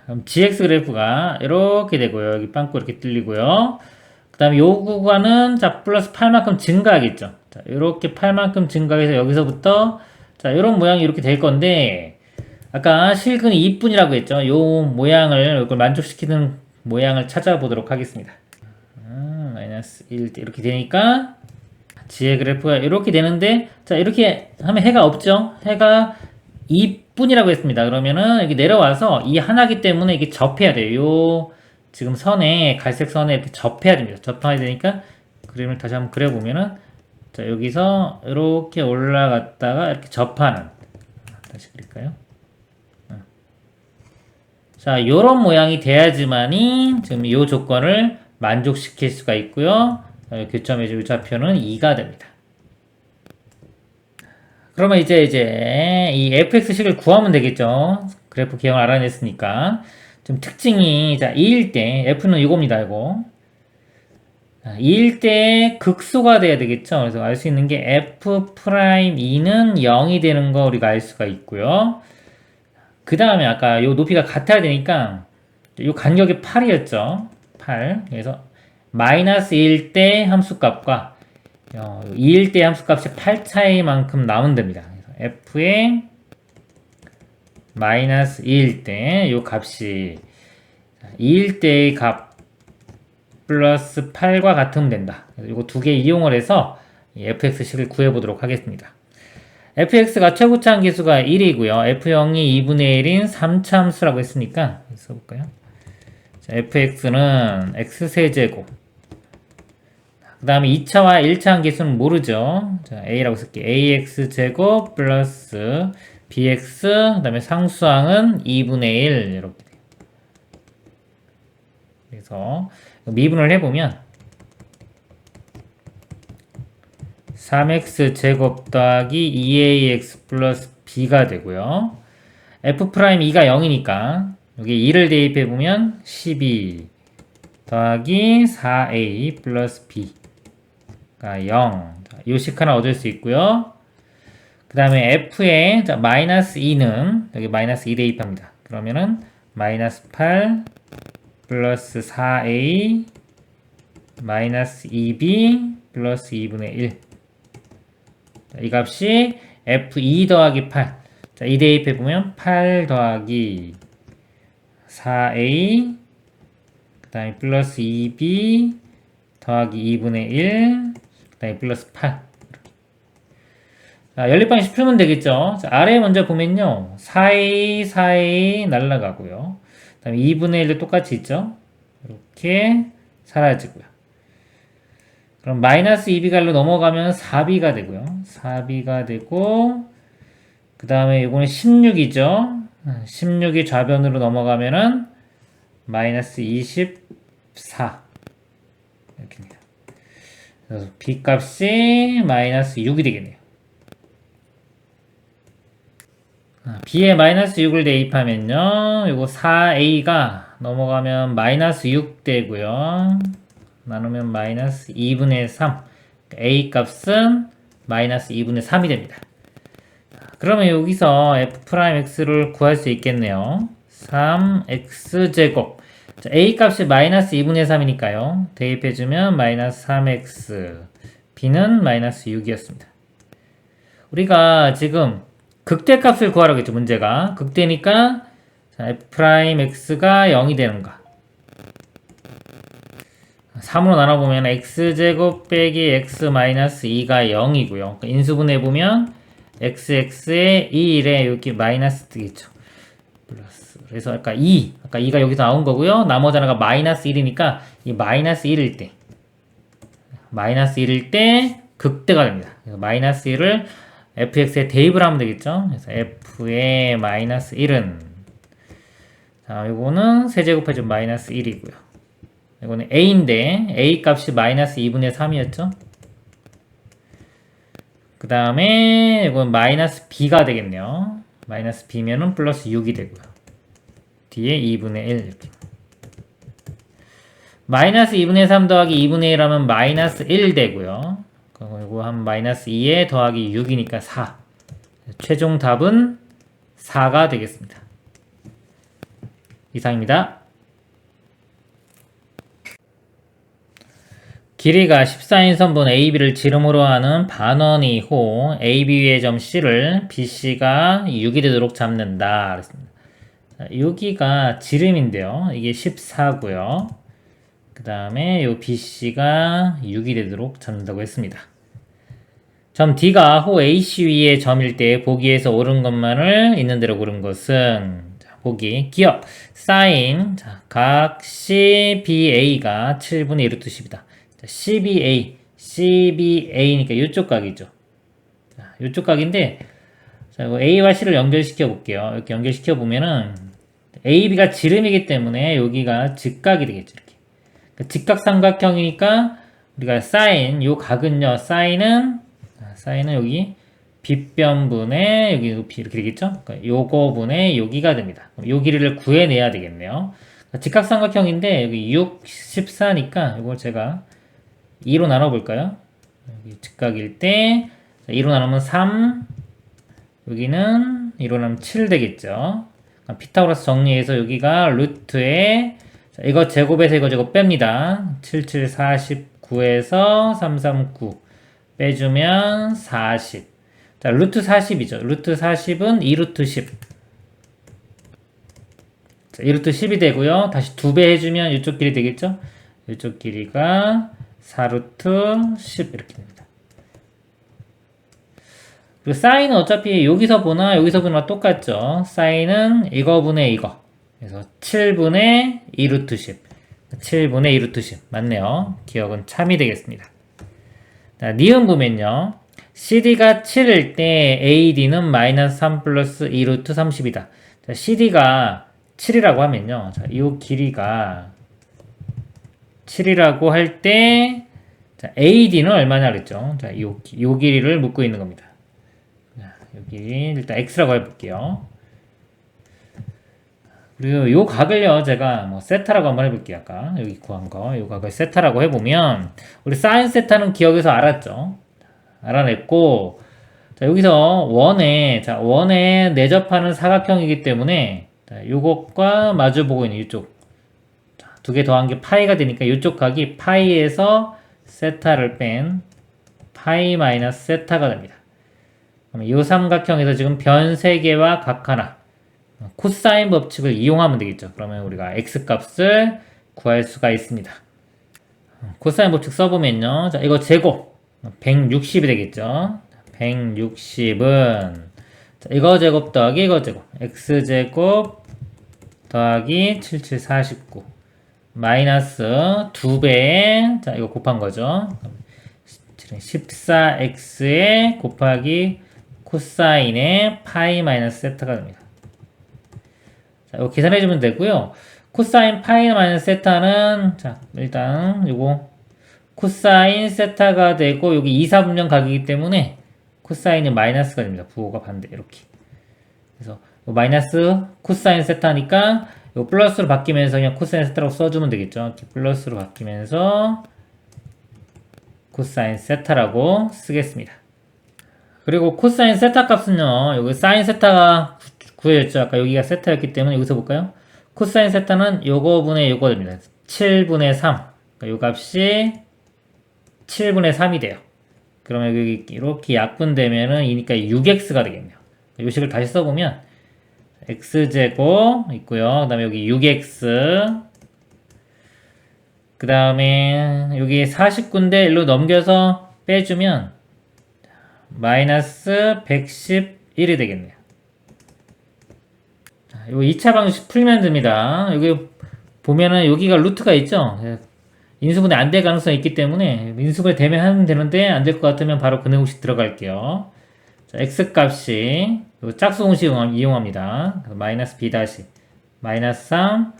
그럼 GX 그래프가 이렇게 되고요. 여기 빵꾸 이렇게 뚫리고요. 그 다음에 요 구간은 자 플러스 8만큼 증가하겠죠. 자 이렇게 8만큼 증가해서 여기서부터 자 이런 모양이 이렇게 될 건데 아까 실근이 2분이라고 했죠. 요 모양을 이걸 만족시키는 모양을 찾아보도록 하겠습니다. 마이너스 1 이렇게 되니까 지의 그래프가 이렇게 되는데 자 이렇게 하면 해가 없죠. 해가 2분이라고 했습니다. 그러면은 여기 내려와서 이 하나기 때문에 이게 접해야 돼요. 요 지금 선에 갈색 선에 이렇게 접해야 됩니다. 접해야 되니까 그림을 다시 한번 그려보면은 자 여기서 이렇게 올라갔다가 이렇게 접하는 다시 그릴까요? 자 요런 모양이 돼야지만이 지금 요 조건을 만족시킬 수가 있고요. 교점의 좌표는 2가 됩니다. 그러면 이제 이 fx식을 구하면 되겠죠. 그래프 기형을 알아냈으니까. 좀 특징이 자 2일 때 f는 이겁니다. 이거 2일 때 극소가 돼야 되겠죠. 그래서 알 수 있는 게 f'2는 0이 되는 거 우리가 알 수가 있고요. 그 다음에 아까 요 높이가 같아야 되니까 요 간격이 8이었죠. 8. 그래서 마이너스 1일 때 함수값과 2일 때 함수값이 8 차이만큼 나오면 됩니다. 그래서 f의 마이너스 2일 때 요 값이 2일 때의 값 플러스 8과 같으면 된다. 이거 두 개 이용을 해서 fx식을 구해보도록 하겠습니다. fx가 최고차 함수가 1이고요. f0이 2분의 1인 3차 함수라고 했으니까 써볼까요? 자, fx는 x세제곱 그 다음에 2차와 1차 함수는 모르죠. 자, a라고 쓸게요. ax제곱 플러스 bx 그 다음에 상수항은 2분의 1 이렇게 돼요. 그래서 미분을 해보면 3x 제곱 더하기 2ax 플러스 b가 되고요. f'2가 0이니까 여기 2를 대입해보면 12 더하기 4a 플러스 b가 0 요 식 하나 얻을 수 있고요. 그 다음에 f에 마이너스 2는 여기 마이너스 2 대입합니다. 그러면은 마이너스 8 플러스 4a 마이너스 2b 플러스 2분의 1 이 값이 f2 더하기 8 자, 이 대입해보면 8 더하기 4a 그 다음에 플러스 2b 더하기 2분의 1 그 다음에 플러스 8 자, 연립방식 풀면 되겠죠. 자, 아래에 먼저 보면요 4a 4a 날라가고요 그 다음에 2분의 1도 똑같이 있죠. 이렇게 사라지고요. 그럼 마이너스 2b가로 넘어가면 4b가 되고요. 4b가 되고 그 다음에 이거는 16이죠. 16이 좌변으로 넘어가면은 마이너스 24 이렇게 됩니다. 그래서 b 값이 마이너스 6이 되겠네요. b에 마이너스 6을 대입하면요. 이거 4a가 넘어가면 마이너스 6 되고요. 나누면 마이너스 2분의 3 a 값은 마이너스 2분의 3이 됩니다. 그러면 여기서 f'x를 구할 수 있겠네요. 3x제곱 a 값이 마이너스 2분의 3이니까요. 대입해주면 마이너스 3x b는 마이너스 6이었습니다. 우리가 지금 극대값을 구하라고 했죠, 문제가. 극대니까 자, f'x가 0이 되는가. 3으로 나눠보면 x제곱 빼기 x 마이너스 2가 0이고요. 그러니까 인수분해보면 xx에 2일에 여기 마이너스 뜨겠죠. 플러스. 그래서 아까 2가 여기서 나온 거고요. 나머지 하나가 마이너스 1이니까 이 마이너스 1일 때 극대가 됩니다. 그래서 마이너스 1을 fx에 대입을 하면 되겠죠. 그래서 f의 마이너스 1은 자, 요거는 세제곱해주면 마이너스 1이고요. 이거는 a인데 a 값이 마이너스 2분의 3이었죠. 그 다음에 이건 마이너스 b가 되겠네요. 마이너스 b면은 플러스 6이 되고요. 뒤에 2분의 1 이렇게. 마이너스 2분의 3 더하기 2분의 1 하면 마이너스 1 되고요. 그리고 한 마이너스 2에 더하기 6이니까 4. 최종 답은 4가 되겠습니다. 이상입니다. 길이가 14인 선분 AB를 지름으로 하는 반원이호 AB의 점 C를 BC가 6이 되도록 잡는다. 그랬습니다. 여기가 지름인데요. 이게 14고요. 그 다음에 요 BC가 6이 되도록 잡는다고 했습니다. 점 D가 호 AC 위의 점일 때 보기에서 옳은 것만을 있는 대로 고른 것은 자, 보기 기억 사인 자, 각 CBA가 7분의 1루트 10이다. CBA니까 이쪽 각이죠. 자, 이쪽 각인데 자, 이거 A와 C를 연결시켜 볼게요. 이렇게 연결시켜 보면은 AB가 지름이기 때문에 여기가 직각이 되겠죠. 이렇게 직각삼각형이니까 우리가 사인 요 각은요. 사인은 여기 빗변분의 여기 높이 이렇게 되겠죠. 그러니까 요거 분의 여기가 됩니다. 요 길이를 구해내야 되겠네요. 그러니까 직각삼각형인데 여기 6, 14니까 이걸 제가 2로 나눠볼까요? 여기 직각일 때 2로 나누면 3 여기는 2로 나누면 7 되겠죠. 피타고라스 정리해서 여기가 루트에 이거 제곱에서 이거 제곱 뺍니다. 7, 7, 49에서 3, 3, 9 빼주면 40. 자, 루트 40이죠. 루트 40은 2루트 10. 자, 2루트 10이 되고요. 다시 2배 해주면 이쪽 길이 되겠죠? 이쪽 길이가 4루트 10 이렇게 됩니다. 그리고 사인은 어차피 여기서 보나 똑같죠. 사인은 이거분의 이거. 그래서 7분의 2루트 10. 7분의 2루트 10. 맞네요. 기억은 참이 되겠습니다. 자, 니은 보면요. CD가 7일 때 AD는 마이너스 3 플러스 2루트 30이다. 자, CD가 7이라고 하면요. 자, 이 길이가 7이라고 할 때, 자, AD는 얼마냐 그랬죠? 자, 요 길이를 묻고 있는 겁니다. 자, 여기 일단 X라고 해볼게요. 그리고 요 각을요, 제가 뭐 세타라고 한번 해볼게요. 아까 여기 구한 거, 요 각을 세타라고 해보면 우리 사인 세타는 기억에서 알았죠? 알아냈고, 자, 여기서 원에 내접하는 사각형이기 때문에 자, 요것과 마주보고 있는 이쪽 두 개 더한 게 파이가 되니까 이쪽 각이 파이에서 세타를 뺀 파이 마이너스 세타가 됩니다. 그럼 이 삼각형에서 지금 변 3개와 각 하나 코사인 법칙을 이용하면 되겠죠. 그러면 우리가 x값을 구할 수가 있습니다. 코사인 법칙 써보면요. 자, 이거 제곱 160이 되겠죠. 160은 이거 제곱 더하기 이거 제곱 x제곱 더하기 77, 49 마이너스 2배에 자 이거 곱한 거죠. 14x에 곱하기 코사인의 파이 마이너스 세타가 됩니다. 자, 이거 계산해주면 되고요. 코사인 파이 마이너스 세타는 자 일단 요거 코사인 세타가 되고 여기 2, 4분면 각이기 때문에 코사인이 마이너스가 됩니다. 부호가 반대 이렇게. 그래서 마이너스 코사인 세타니까 요 플러스로 바뀌면서 그냥 코사인 세타라고 써주면 되겠죠. 이렇게 플러스로 바뀌면서 코사인 세타라고 쓰겠습니다. 그리고 코사인 세타 값은요. 여기 사인 세타가 구해졌죠. 아까 여기가 세타였기 때문에 여기서 볼까요? 코사인 세타는 요거분의 요거 됩니다. 7분의 3. 그러니까 요 값이 7분의 3이 돼요. 그러면 여기 이렇게 약분되면은 이니까 6x가 되겠네요. 이 식을 다시 써보면 x제곱 있고요. 그 다음에 여기 6x, 그 다음에 여기 49인데 일로 넘겨서 빼주면 마이너스 111이 되겠네요. 자, 요 2차 방식 풀면 됩니다. 여기 보면은 여기가 루트가 있죠. 인수분해 안 될 가능성이 있기 때문에 인수분해 되면 하면 되는데 안 될 것 같으면 바로 근해 공식 들어갈게요. 자, x 값이 짝수 공식 이용합니다. 마이너스 b 다시 마이너스 3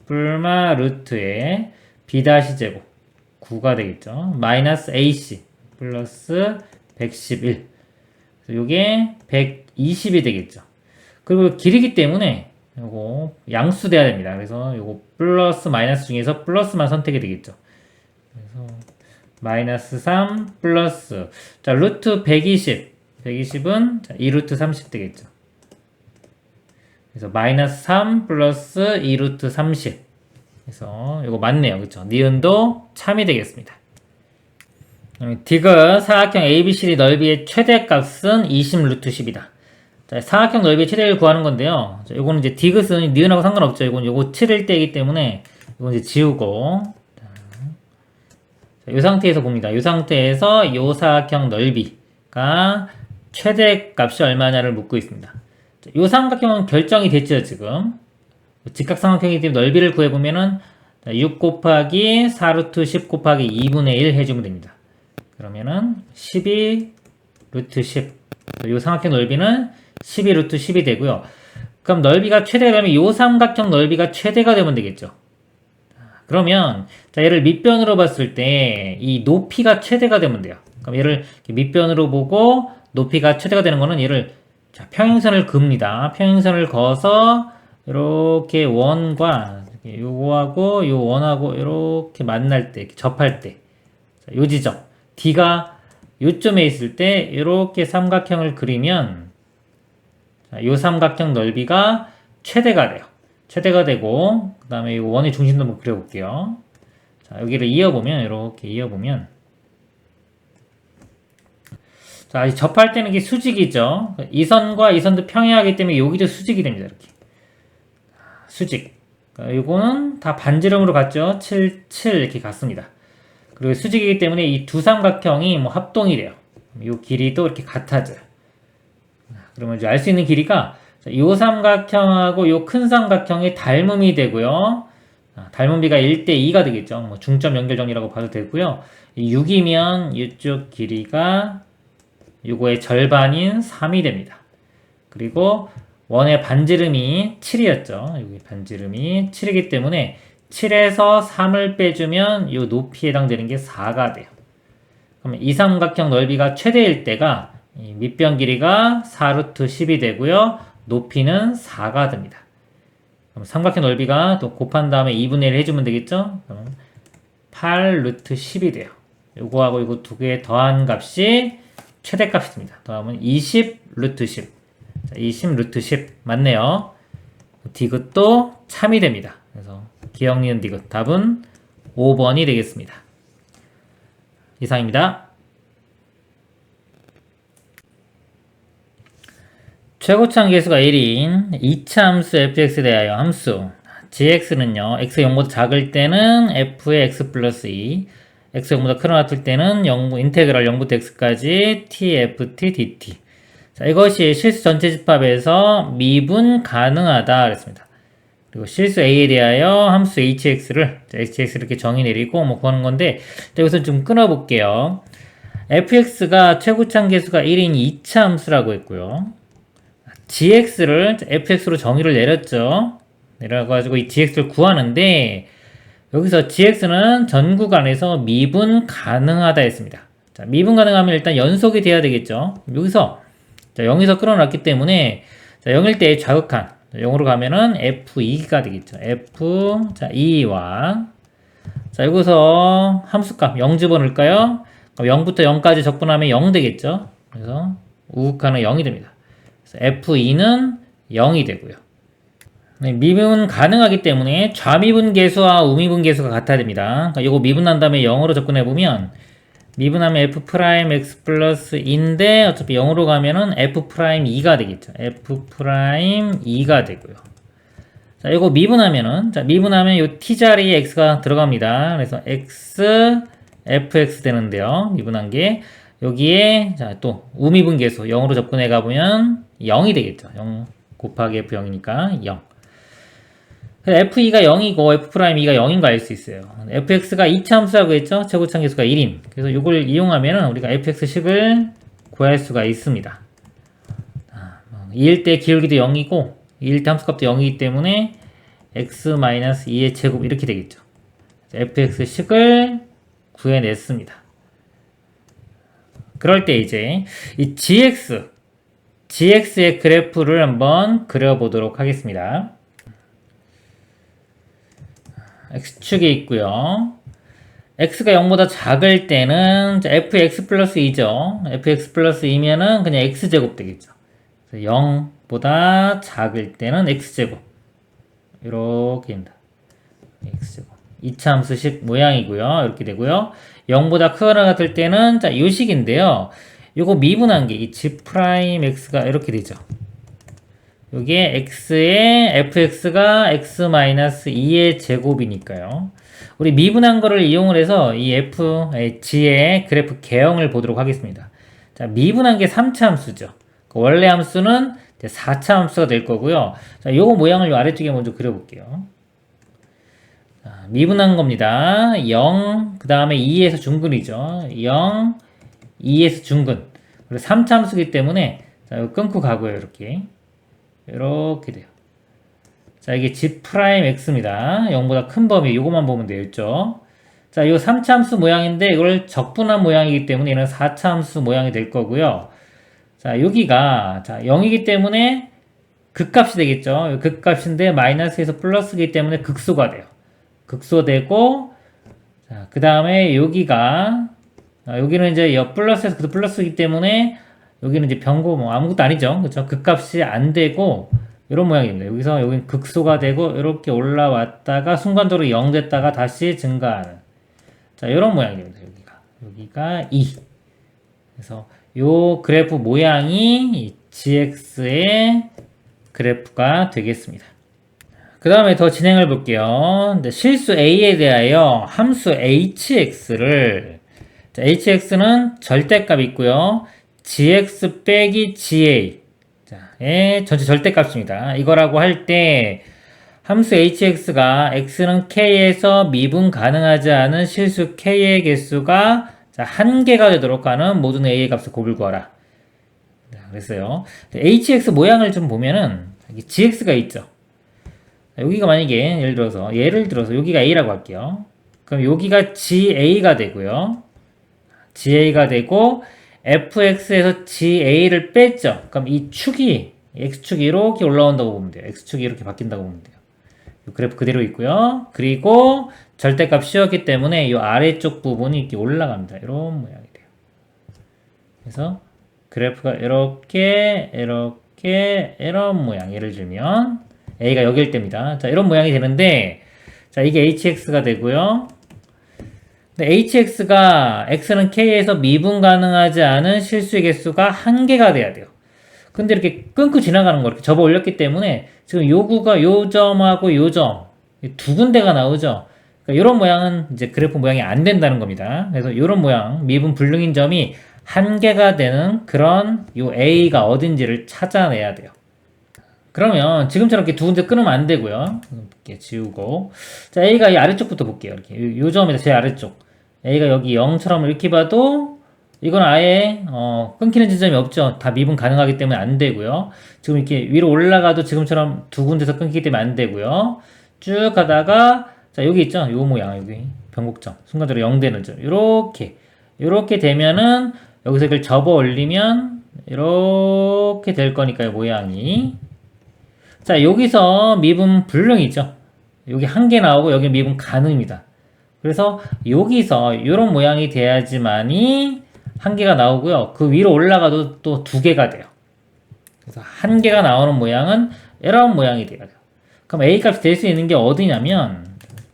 불마 루트에 b 다시 제곱 9가 되겠죠. 마이너스 ac 플러스 111. 요게 120이 되겠죠. 그리고 길이기 때문에 요거 양수돼야 됩니다. 그래서 요거 플러스 마이너스 중에서 플러스만 선택이 되겠죠. 그래서 마이너스 3 플러스 자 루트 120은 자, 2루트 30 되겠죠. 그래서 마이너스 3 플러스 2루트 30. 그래서 이거 맞네요. 그쵸? 니은도 참이 되겠습니다. 디귿 사각형 ABCD 넓이의 최대값은 20루트 10이다. 자, 사각형 넓이의 최대를 구하는 건데요. 자, 요거는 이제 디귿은 니은하고 상관없죠. 이건 요거 7일 때이기 때문에 이건 이제 지우고. 자, 요 상태에서 봅니다. 요 상태에서 요 사각형 넓이가 최대값이 얼마냐를 묻고 있습니다. 자, 요 삼각형은 결정이 됐죠, 지금. 직각삼각형이기 때문에 넓이를 구해보면은 6 곱하기 4루트 10 곱하기 2분의 1 해주면 됩니다. 그러면은 12 루트 10. 요 삼각형 넓이는 12 루트 10이 되고요. 그럼 넓이가 최대가 되면 요 삼각형 넓이가 최대가 되면 되겠죠. 그러면 자 얘를 밑변으로 봤을 때 이 높이가 최대가 되면 돼요. 그럼 얘를 밑변으로 보고 높이가 최대가 되는 거는 얘를 자, 평행선을 그읍니다. 평행선을 그어서 이렇게 원과 요거하고 요 원하고 이렇게 만날 때 접할 때 요 지점 D가 요점에 있을 때 이렇게 삼각형을 그리면 자, 요 삼각형 넓이가 최대가 돼요. 최대가 되고 그 다음에 이 원의 중심도 한번 그려볼게요. 자 여기를 이어보면 이렇게 이어보면 자 접할 때는 이게 수직이죠. 이 선과 이 선도 평행하기 때문에 여기도 수직이 됩니다. 이렇게 수직. 이거는 다 반지름으로 갔죠. 7, 7 이렇게 갔습니다. 그리고 수직이기 때문에 이 두 삼각형이 뭐 합동이 돼요. 이 길이도 이렇게 같아져요. 그러면 이제 알 수 있는 길이가 이 삼각형하고 이 큰 삼각형의 닮음이 되고요. 닮음비가 1대2가 되겠죠. 뭐 중점 연결 정리라고 봐도 되고요. 6이면 이쪽 길이가 이거의 절반인 3이 됩니다. 그리고 원의 반지름이 7이었죠. 여기 반지름이 7이기 때문에 7에서 3을 빼주면 이 높이에 해당되는 게 4가 돼요. 그러면 이 삼각형 넓이가 최대일 때가 이 밑변 길이가 4루트 10이 되고요. 높이는 4가 됩니다. 그럼 삼각형 넓이가 또 곱한 다음에 2분의 1 해주면 되겠죠? 그럼 8루트 10이 돼요. 요거하고 이거 두 개 더한 값이 최대값이 됩니다. 더하면 20루트 10. 자, 20루트 10 맞네요. 디귿도 참이 됩니다. 그래서 기억 니은 디귿 답은 5번이 되겠습니다. 이상입니다. 최고차항 계수가 1인 2차 함수 fx에 대하여 함수 gx는요 x 0보다 작을 때는 f의 x 플러스 2 x 0보다 크거나 때는 인테그랄 0부터 x까지 tft dt. 자, 이것이 실수 전체 집합에서 미분 가능하다 그랬습니다. 그리고 실수 a에 대하여 함수 hx를 이렇게 정의 내리고 뭐 구하는 건데 여기서 좀 끊어볼게요. fx가 최고차항 계수가 1인 2차 함수라고 했고요. gx를 fx로 정의를 내렸죠. 내려가지고 이 gx를 구하는데 여기서 gx는 전 구간에서 미분 가능하다 했습니다. 자, 미분 가능하면 일단 연속이 돼야 되겠죠. 여기서 자, 0에서 끌어놨기 때문에 자, 0일 때 좌극한 0으로 가면은 f2가 되겠죠. f2와 자, 여기서 함수값 0 집어넣을까요? 그럼 0부터 0까지 적분하면 0 되겠죠. 그래서 우극한은 0이 됩니다. 그래서 f2는 0이 되고요. 네, 미분 가능하기 때문에 좌미분 계수와 우미분 계수가 같아야 됩니다. 그러니까 이거 미분한 다음에 0으로 접근해 보면 미분하면 f 프라임 x 플러스 2인데 어차피 0으로 가면은 f 프라임 2가 되겠죠. f 프라임 2가 되고요. 자, 이거 미분하면은, 자, 미분하면 요 t 자리에 x가 들어갑니다. 그래서 x, fx 되는데요. 미분한 게. 여기에, 자, 또, 우미분계수 0으로 접근해 가보면 0이 되겠죠. 0 곱하기 f 0이니까 0. f2가 0이고 f'2가 0인 거 알 수 있어요. fx가 2차 함수라고 했죠? 최고참 계수가 1인. 그래서 이걸 이용하면은 우리가 fx식을 구할 수가 있습니다. 2일 때 기울기도 0이고 2일 때 함수값도 0이기 때문에 x-2의 제곱 이렇게 되겠죠. fx식을 구해냈습니다. 그럴 때 이제 이 gx의 그래프를 한번 그려보도록 하겠습니다. x축이 있고요. x가 0보다 작을 때는 fx 플러스 2죠. fx 플러스 2면은 그냥 x제곱 되겠죠. 0보다 작을 때는 x제곱. 이렇게 됩니다. x제곱. 2차 함수식 모양이고요. 이렇게 되고요. 0보다 크거나 같을 때는 자, 요 식인데요. 요거 미분한 게 이 g'x가 이렇게 되죠. 여기에 x에 fx가 x-2의 제곱이니까요. 우리 미분한 거를 이용을 해서 이 g의 그래프 개형을 보도록 하겠습니다. 자, 미분한 게 3차 함수죠. 원래 함수는 4차 함수가 될 거고요. 자, 요거 모양을 요 아래쪽에 먼저 그려볼게요. 자, 미분한 겁니다. 0, 그 다음에 2에서 중근이죠. 0, 2에서 중근. 그리고 3차 함수기 때문에 자, 이거 끊고 가고요. 이렇게 돼요. 자, 이게 g'x입니다. 0보다 큰 범위, 요것만 보면 되겠죠. 자, 요 3차 함수 모양인데, 이걸 적분한 모양이기 때문에 얘는 4차 함수 모양이 될 거고요. 자, 여기가, 자, 0이기 때문에 극값이 되겠죠. 극값인데, 마이너스에서 플러스이기 때문에 극소가 돼요. 극소되고, 자, 그 다음에 여기가, 여기는 이제 플러스에서 플러스이기 때문에, 여기는 이제 변고 뭐 아무것도 아니죠. 그렇죠? 극값이 안 되고 이런 모양입니다. 여기서 여기는 극소가 되고 이렇게 올라왔다가 순간적으로 0 됐다가 다시 증가하는 자, 이런 모양이 됩니다. 여기가 2. 그래서 요 그래프 모양이 gx의 그래프가 되겠습니다. 그 다음에 더 진행을 볼게요. 실수 a에 대하여 함수 hx를 자, hx는 절대값이 있고요. gx 빼기 ga 의 전체 절대값입니다. 이거라고 할 때 함수 hx가 x는 k에서 미분 가능하지 않은 실수 k의 개수가 자, 1개가 되도록 하는 모든 a의 값을 곱을 구하라. 자, 그랬어요. hx 모양을 좀 보면은 여기 gx가 있죠. 여기가 만약에 예를 들어서 여기가 a라고 할게요. 그럼 여기가 ga가 되고요. ga가 되고 fx에서 ga를 뺐죠. 그럼 이 축이 x축이 이렇게 올라온다고 보면 돼요. x축이 이렇게 바뀐다고 보면 돼요. 이 그래프 그대로 있고요. 그리고 절대값 씌웠기 때문에 이 아래쪽 부분이 이렇게 올라갑니다. 이런 모양이 돼요. 그래서 그래프가 이렇게 이런 모양. 예를 들면 a가 여기일 때입니다. 자, 이런 모양이 되는데 자, 이게 hx가 되고요. hx가 x는 k에서 미분 가능하지 않은 실수의 개수가 1개가 돼야 돼요. 근데 이렇게 끊고 지나가는 거 이렇게 접어 올렸기 때문에 지금 요구가 요 점하고 요 점 두 군데가 나오죠. 그러니까 이런 모양은 이제 그래프 모양이 안 된다는 겁니다. 그래서 이런 모양 미분 불능인 점이 1개가 되는 그런 요 a가 어딘지를 찾아내야 돼요. 그러면 지금처럼 이렇게 두 군데 끊으면 안 되고요. 이렇게 지우고 자 a가 이 아래쪽부터 볼게요. 이렇게 요 점에서 제 아래쪽 a가 여기 0처럼 이렇게 봐도 이건 아예 끊기는 지점이 없죠. 다 미분 가능하기 때문에 안 되고요. 지금 이렇게 위로 올라가도 지금처럼 두 군데서 끊기기 때문에 안 되고요. 쭉 가다가 자 여기 있죠. 요 모양 여기 변곡점 순간적으로 0 되는 점 이렇게 되면은 여기서 이걸 접어 올리면 이렇게 될 거니까요. 모양이 자 여기서 미분 불능이죠. 여기 1개 나오고 여기 미분 가능입니다. 그래서 여기서 이런 모양이 돼야지만이 1개가 나오고요. 그 위로 올라가도 또 2개가 돼요. 그래서 1개가 나오는 모양은 이런 모양이 돼야 돼요. 그럼 a 값이 될 수 있는 게 어디냐면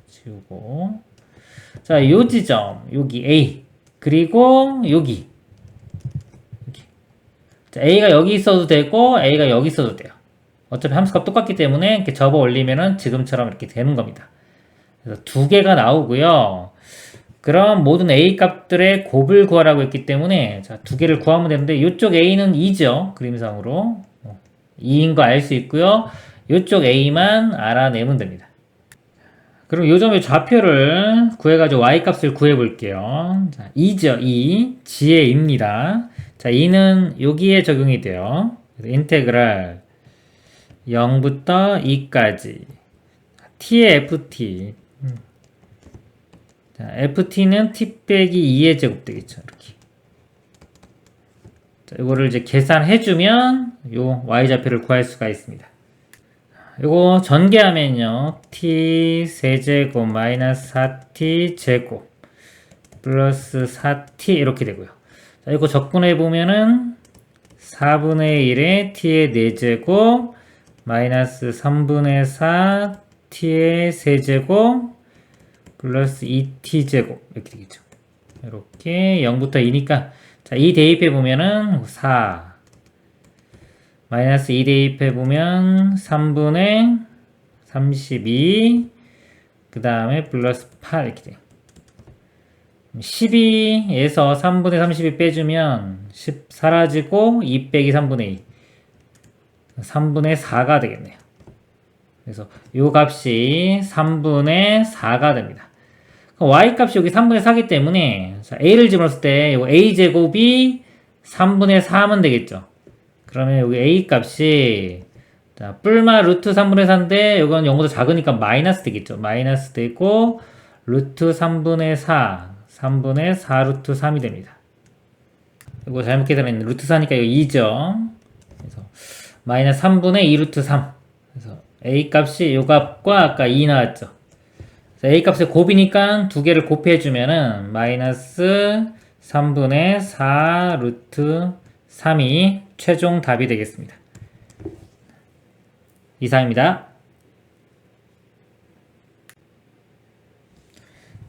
지우고 자, 요 지점 여기 a 그리고 여기. 자, a가 여기 있어도 되고 a가 여기 있어도 돼요. 어차피 함수값 똑같기 때문에 이렇게 접어 올리면은 지금처럼 이렇게 되는 겁니다. 그래서 두 개가 나오고요. 그럼 모든 a 값들의 곱을 구하라고 했기 때문에 자, 두 개를 구하면 되는데 이쪽 a는 2죠. 그림상으로 2인 거 알 수 있고요. 이쪽 a만 알아내면 됩니다. 그럼 요 점의 좌표를 구해가지고 y 값을 구해볼게요. 자, 2죠. 2 지혜입니다. 자, 2는 여기에 적용이 돼요. 그래서 인테그랄 0부터 2까지 t의 ft 자, ft는 t 빼기 2의 제곱 되겠죠. 이렇게. 자, 이거를 이제 계산해주면 요 y좌표를 구할 수가 있습니다. 이거 전개하면요. t 세제곱 마이너스 4t 제곱 플러스 4t 이렇게 되고요. 자, 이거 적분해보면은 4분의 1의 t의 4제곱 마이너스 3분의 4 t의 세제곱 플러스 2t제곱 이렇게 되겠죠. 이렇게 0부터 2니까 자, 2 대입해보면은 4 마이너스 2 대입해보면 3분의 32 그 다음에 플러스 8 이렇게 돼요. 12에서 3분의 32 빼주면 10 사라지고 2 빼기 3분의 2 3분의 4가 되겠네요. 그래서 이 값이 3분의 4가 됩니다. y 값이 여기 3분의 4기 때문에 자, a를 집어넣었을 때 이 a제곱이 3분의 4 하면 되겠죠. 그러면 여기 a 값이 자, 뿔마 루트 3분의 4인데 이건 0보다 작으니까 마이너스 되겠죠. 마이너스 되고 루트 3분의 4 3분의 4 루트 3이 됩니다. 이거 잘못 계산했는데 루트 4니까 이거 2죠. 그래서 마이너스 3분의 2 루트 3 그래서 a 값이 요 값과 아까 2 나왔죠. a 값의 곱이니까 두 개를 곱해주면은 마이너스 3분의 4 루트 3이 최종 답이 되겠습니다. 이상입니다.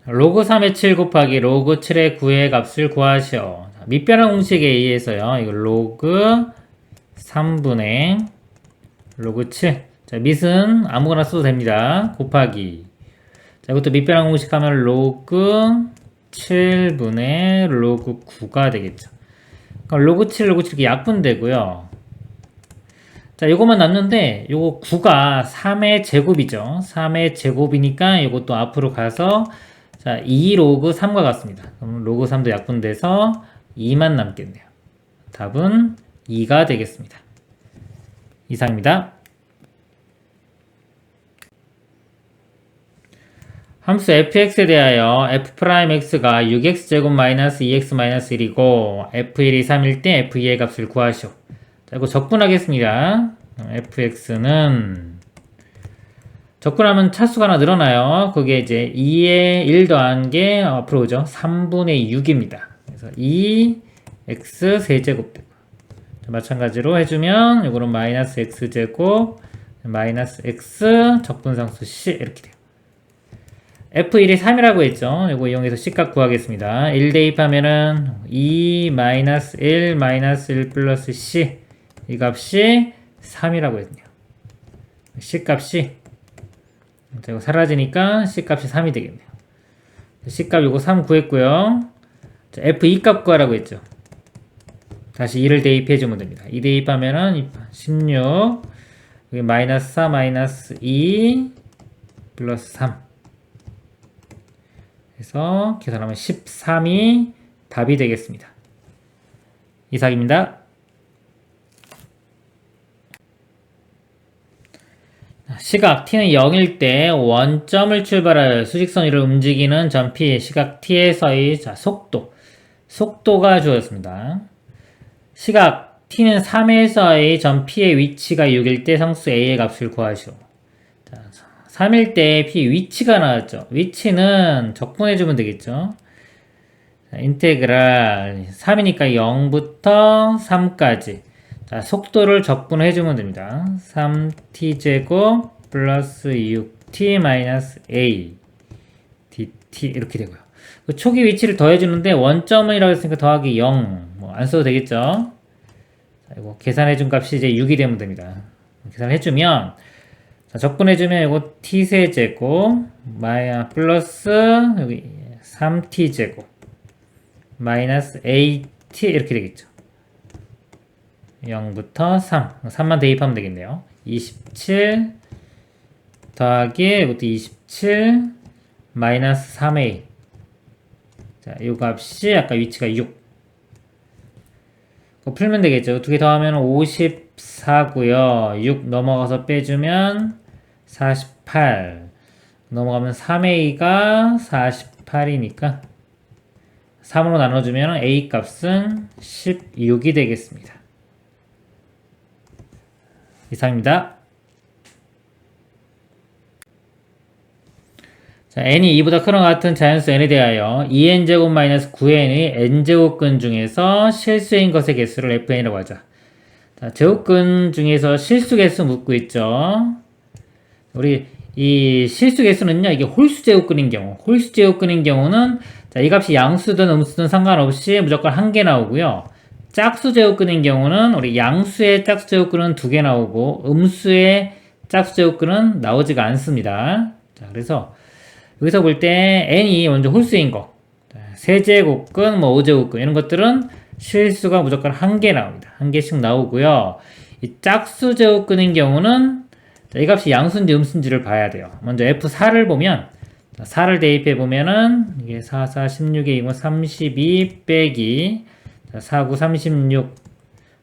로그 3의 7 곱하기 로그 7의 9의 값을 구하시오. 밑변환 공식에 의해서요. 이거 로그 3분의 로그 7. 자, 밑은 아무거나 써도 됩니다. 곱하기. 자, 이것도 밑변환 공식 하면 로그 7분의 로그 9가 되겠죠. 그럼 로그 7, 로그 7 이렇게 약분되고요. 자, 요것만 남는데 요거 9가 3의 제곱이죠. 3의 제곱이니까 이것도 앞으로 가서 자, 2 로그 3과 같습니다. 그럼 로그 3도 약분돼서 2만 남겠네요. 답은 2가 되겠습니다. 이상입니다. 함수 fx에 대하여 f'x가 6x제곱 마이너스 2x 마이너스 1이고 f1이 3일 때 f2의 값을 구하시오. 자, 이거 적분하겠습니다. fx는 적분하면 차수가 하나 늘어나요. 그게 이제 2에 1 더한 게 앞으로 오죠. 3분의 6입니다. 그래서 2x 세제곱 되고 마찬가지로 해주면 이거는 마이너스 x제곱 마이너스 x 적분상수 c 이렇게 돼요. f1이 3이라고 했죠. 이거 이용해서 c값 구하겠습니다. 1 대입하면은 2 마이너스 1 마이너스 1 플러스 c 이 값이 3이라고 했네요. c 값이 자, 이거 사라지니까 c 값이 3이 되겠네요. c 값 이거 3 구했고요. 자, f2 값 구하라고 했죠. 다시 2를 대입해주면 됩니다. 2 대입하면은 16 여기 마이너스 4 마이너스 2 플러스 3 그래서 계산하면 13이 답이 되겠습니다. 이상입니다. 시각 t는 0일 때 원점을 출발하여 수직선 위를 움직이는 점 P, 시각 t에서의 자, 속도가 주어졌습니다. 시각 t는 3에서의 점 P의 위치가 6일 때 상수 A의 값을 구하시오. 자, 3일 때 P 위치가 나왔죠. 위치는 적분해주면 되겠죠. 자, 인테그랄 3이니까 0부터 3까지. 자, 속도를 적분해주면 됩니다. 3t제곱 플러스 6t 마이너스 a dt 이렇게 되고요. 그 초기 위치를 더해주는데 원점이라고 했으니까 더하기 0. 뭐 안 써도 되겠죠? 자, 이거 계산해준 값이 이제 6이 되면 됩니다. 계산해주면, 자, 적분해주면 이거 t세제곱, 플러스, 여기 3t제곱, 마이너스 at, 이렇게 되겠죠. 0부터 3. 3만 대입하면 되겠네요. 27, 더하기, 이것도 27, 마이너스 3a. 자, 이 값이 아까 위치가 6. 그거 풀면 되겠죠. 두 개 더하면 54고요. 6 넘어가서 빼주면 48. 넘어가면 3a가 48이니까 3으로 나눠주면 a 값은 16이 되겠습니다. 이상입니다. 자, n이 2보다 크거나 같은 자연수 n에 대하여 2n제곱 마이너스 9n의 n제곱근 중에서 실수인 것의 개수를 fn이라고 하자. 자, 제곱근 중에서 실수 개수 묻고 있죠. 우리 이 실수 개수는요, 이게 홀수 제곱근인 경우는 자, 이 값이 양수든 음수든 상관없이 무조건 한 개 나오고요. 짝수 제곱근인 경우는 우리 양수의 짝수 제곱근은 2개 나오고 음수의 짝수 제곱근은 나오지가 않습니다. 자, 그래서 여기서 볼 때 n이 먼저 홀수인 거, 세제곱근, 뭐 5제곱근 이런 것들은 실수가 무조건 한 개 나옵니다. 한 개씩 나오고요. 이 짝수 제곱근인 경우는 이 값이 양수인지 음수인지를 봐야 돼요. 먼저 F4를 보면 4를 대입해 보면은 이게 4, 4, 16에 32 빼기 4, 9, 36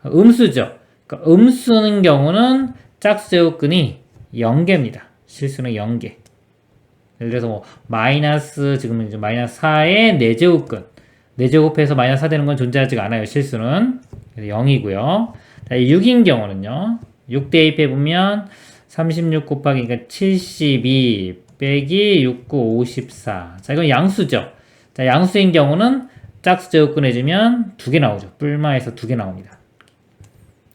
음수죠. 그러니까 음수는 경우는 짝수 제곱근이 0개입니다. 실수는 0개. 예를 들어서 뭐 마이너스 지금 이제 마이너스 4의 4제곱근 4제곱해서 마이너스 4 되는 건 존재하지가 않아요. 실수는. 그래서 0이고요. 6인 경우는요. 6 대입해 보면 36 곱하기 그러니까 72 빼기 6, 9, 54. 자, 이건 양수죠. 자, 양수인 경우는 짝수 제곱근 해주면 2개 나오죠. 뿔마에서 2개 나옵니다.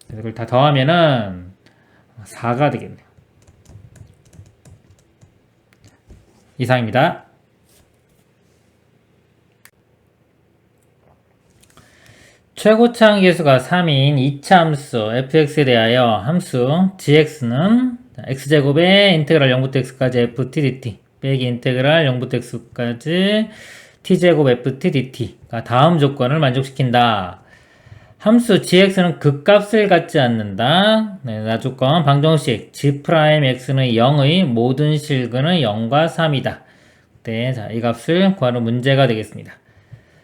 그래서 그걸 다 더하면은 4가 되겠네요. 이상입니다. 최고차항 계수가 3인 2차 함수 fx에 대하여 함수 gx는 x제곱의 인테그랄 0부터 x까지 ft dt 빼기 인테그랄 0부터 x까지 t제곱 ft dt가 다음 조건을 만족시킨다. 함수 gx는 극값을 갖지 않는다. 네, 나조건 방정식 g'x는 0의 모든 실근은 0과 3이다. 네, 자, 이 값을 구하는 문제가 되겠습니다.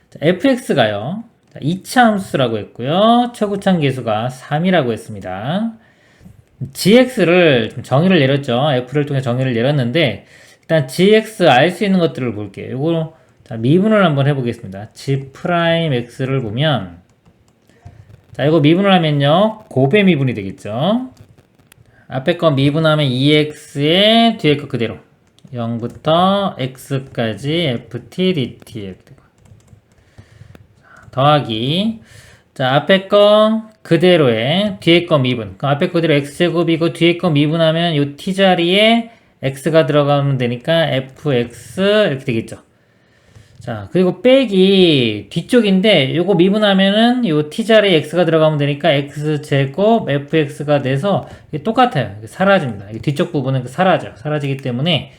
자, fx가요. 2차 함수라고 했고요. 최고차항 계수가 3이라고 했습니다. gx를 좀 정의를 내렸죠. f를 통해 정의를 내렸는데 일단 gx 알 수 있는 것들을 볼게요. 이거 자, 미분을 한번 해보겠습니다. g'x를 보면 자, 이거 미분을 하면요. 곱의 미분이 되겠죠. 앞에 거 미분하면 2x에 뒤에 거 그대로 0부터 x까지 ft dt 이렇게 되고 더하기 자 앞에 거 그대로에 뒤에 거 미분 그 앞에 거 그대로 x제곱이고 뒤에 거 미분하면 요 t자리에 x가 들어가면 되니까 fx 이렇게 되겠죠. 자 그리고 빼기 뒤쪽인데 요거 미분하면은 요 t자리에 x가 들어가면 되니까 x제곱 fx가 돼서 똑같아요. 사라집니다. 뒤쪽 부분은 사라지기 때문에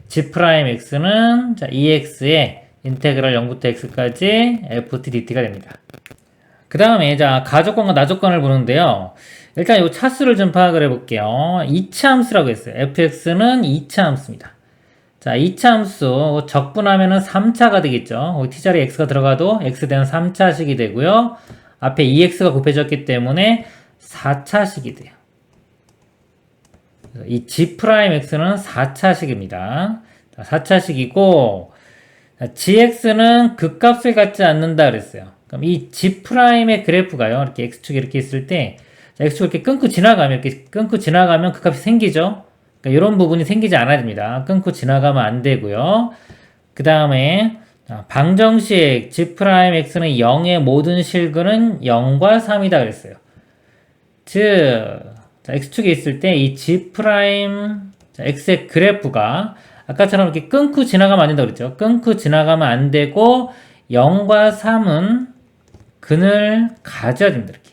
g'x는 자 2x에 인테그랄 0부터 x까지 ft dt가 됩니다. 그 다음에 자 가조건과 나조건을 보는데요. 일단 이 차수를 좀 파악을 해볼게요. 2차 함수라고 했어요. fx는 2차 함수입니다. 자 2차 함수 적분하면은 3차가 되겠죠. t자리에 x가 들어가도 x대는 3차식이 되고요. 앞에 2x가 곱해졌기 때문에 4차식이 돼요. 이 g'x는 4차식입니다. 4차식이고 gx는 극값을 갖지 않는다 그랬어요. 그럼 이 g'의 그래프가요. 이렇게 x축이 이렇게 있을 때 x축을 이렇게 끊고 지나가면 극값이 생기죠. 그러니까 이런 부분이 생기지 않아야 됩니다. 끊고 지나가면 안 되고요. 그 다음에 방정식 g'x는 0의 모든 실근은 0과 3이다 그랬어요. 즉 x축에 있을 때 이 g' x의 그래프가 아까처럼 이렇게 끊고 지나가면 안 된다고 그랬죠. 끊고 지나가면 안 되고 0과 3은 근을 가져야 됩니다. 이렇게.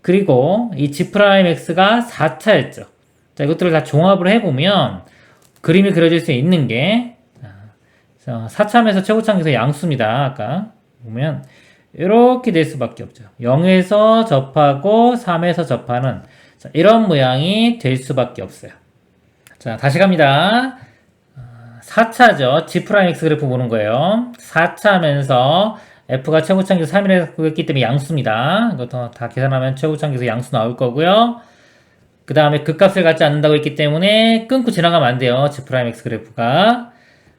그리고 이 G'X가 4차였죠. 자, 이것들을 다 종합을 해보면 그림이 그려질 수 있는 게 4참에서 최고차항에서 양수입니다. 아까 보면 이렇게 될 수밖에 없죠. 0에서 접하고 3에서 접하는 이런 모양이 될 수밖에 없어요. 자, 다시 갑니다. 4차죠. G'X 그래프 보는 거예요. 4차면서 F가 최고차항에서 3이라고 했기 때문에 양수입니다. 이것도 다 계산하면 최고차항에서 양수 나올 거고요. 그 다음에 극값을 갖지 않는다고 했기 때문에 끊고 지나가면 안 돼요. G'X 그래프가.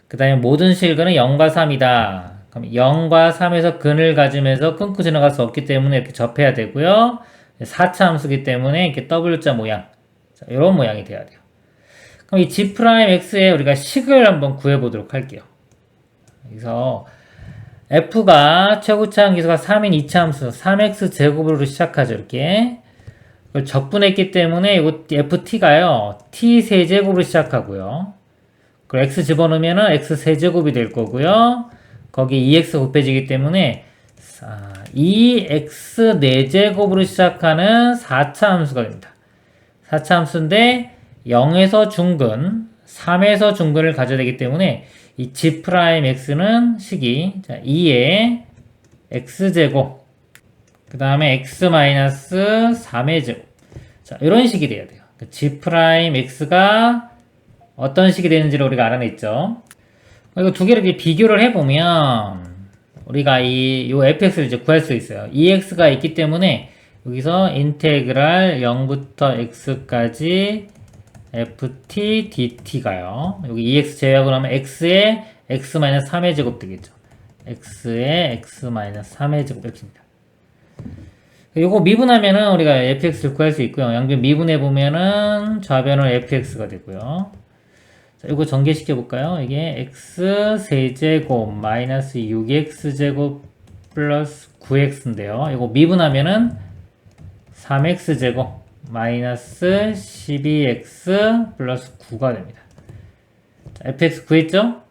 그 다음에 모든 실근은 0과 3이다. 그럼 0과 3에서 근을 가지면서 끊고 지나갈 수 없기 때문에 이렇게 접해야 되고요. 4차 함수기 때문에 이렇게 W자 모양. 자, 이런 모양이 돼야 돼요. 그럼 이 G'X의 우리가 식을 한번 구해보도록 할게요. 그래서 F가 최고차항 기수가 3인 2차 함수 3x 제곱으로 시작하죠. 이렇게. 그걸 적분했기 때문에 이거 FT가요. T 세제곱으로 시작하고요. 그리고 x 집어넣으면은 x 세제곱이 될 거고요. 거기 2x 곱해지기 때문에 2x 4제곱으로 시작하는 4차 함수가 됩니다. 4차 함수인데 0에서 중근, 3에서 중근을 가져야 되기 때문에 이 G'X는 식이 2의 x제곱 그 다음에 x-3의 제곱 자 이런 식이 돼야 돼요. G'X가 어떤 식이 되는지를 우리가 알아냈죠. 이거 두 개를 비교를 해보면 우리가 요 fx를 이제 구할 수 있어요. 2x가 있기 때문에 여기서 인테그랄 0부터 x까지 ft dt가요. 여기 2x 제외하고 나면 x의 x-3의 제곱 되겠죠. x의 x-3의 제곱 이렇게입니다. 요거 미분하면은 우리가 fx를 구할 수 있고요. 양변 미분해보면은 좌변은 fx가 되고요. 자, 이거 전개시켜 볼까요? 이게 x 세제곱 마이너스 6x제곱 플러스 9x인데요. 이거 미분하면은 3x제곱 마이너스 12x 플러스 9가 됩니다. 자, fx 구했죠?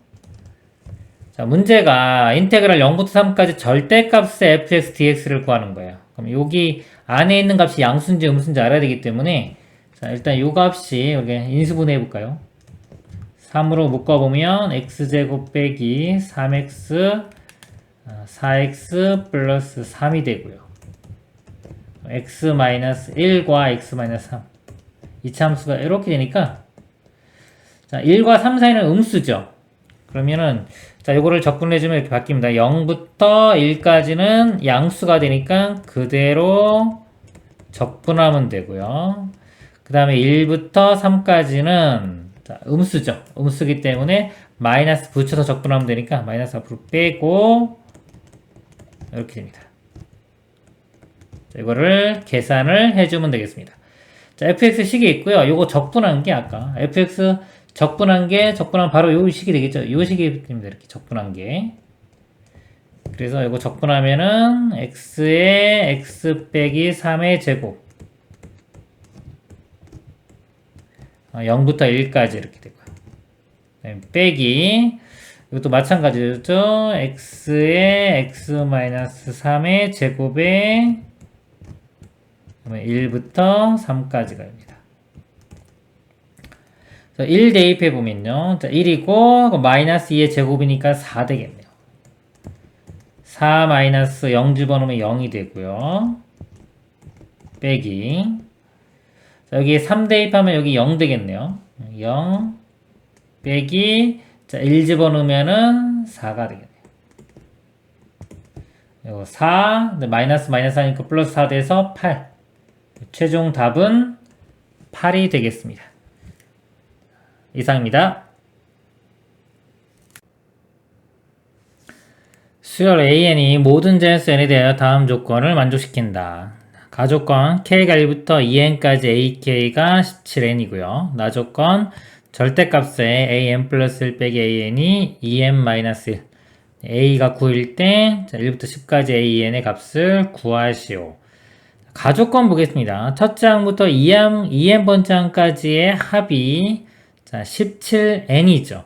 자, 문제가 인테그랄 0부터 3까지 절대값의 fx dx를 구하는 거예요. 그럼 여기 안에 있는 값이 양수인지 음수인지 알아야 되기 때문에 자, 일단 요 값이 우리가 인수분해 해볼까요? 3으로 묶어보면 x제곱 빼기 3x 4x 플러스 3이 되고요. x-1과 x-3 이차 함수가 이렇게 되니까 자 1과 3 사이는 음수죠. 그러면은 자 요거를 적분해주면 이렇게 바뀝니다. 0부터 1까지는 양수가 되니까 그대로 적분하면 되고요. 그 다음에 1부터 3까지는 자, 음수죠. 음수기 때문에 마이너스 붙여서 적분하면 되니까 마이너스 앞으로 빼고 이렇게 됩니다. 자, 이거를 계산을 해주면 되겠습니다. 자, fx 식이 있고요. 요거 적분한 게 아까 fx 적분하면 바로 요 식이 되겠죠. 요 식이 됩니다. 이렇게 적분한 게. 그래서 이거 적분하면은 x의 x 빼기 3의 제곱 0부터 1까지 이렇게 되고요. 빼기 이것도 마찬가지죠. x의 x-3의 제곱에 1부터 3까지가 됩니다. 1 대입해 보면요. 자, 1이고 마이너스 2의 제곱이니까 4 되겠네요. 4 마이너스 0 집어넣으면 0이 되고요. 빼기 자, 여기 3 대입하면 여기 0 되겠네요. 0 빼기 자, 1 집어넣으면은 4가 되겠네요. 이거 4 마이너스 하니까 플러스 4 돼서 8 최종 답은 8이 되겠습니다. 이상입니다. 수열 AN이 모든 제수 N에 대하여 다음 조건을 만족시킨다. 가조건 K가 1부터 2N까지 AK가 17N이고요. 나조건 절대값의 AN 플러스 1 빼기 AN이 2N-1 A가 9일 때 1부터 10까지 AN의 값을 구하시오. 가조건 보겠습니다. 첫째 항부터 2N번째 항까지의 합이 자, 17n이죠.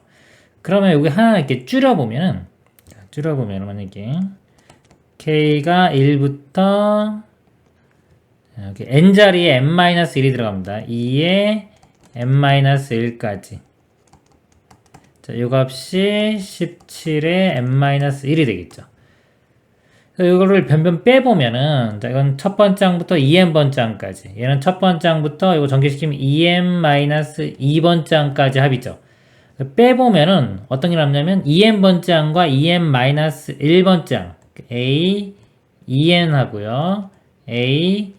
그러면 여기 하나 이렇게 줄여보면은, 만약에, k가 1부터, 여기 n자리에 n-1이 들어갑니다. 2에 n-1까지. 자, 요 값이 17에 n-1이 되겠죠. 이거를 변변 빼보면은, 자, 이건 첫 번째 항부터 2n번째 항까지. 얘는 첫 번째 항부터 이거 전개시키면 2n-2번째 항까지 합이죠. 빼보면은 어떤 게 남냐면 2n번째 항과 2n-1번째 항. a, 2n 하고요. a,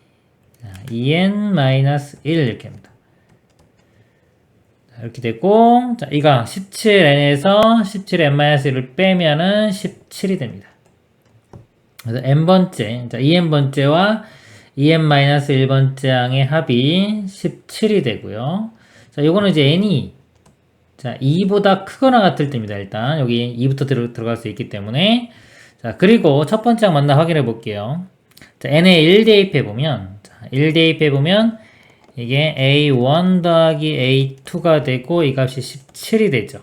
2n-1 이렇게 합니다. 이렇게 되고, 자, 이거 17n에서 17n-1을 빼면은 17이 됩니다. 그래서 n번째, 자, 2n번째와 2n-1번째 항의 합이 17이 되고요. 자, 요거는 이제 n이, 자, 2보다 크거나 같을 때입니다. 일단, 여기 2부터 들어갈 수 있기 때문에. 자, 그리고 첫 번째 항 만나 확인해 볼게요. 자, n에 1 대입해보면, 자, 1 대입해보면, 이게 a1 더하기 a2가 되고, 이 값이 17이 되죠.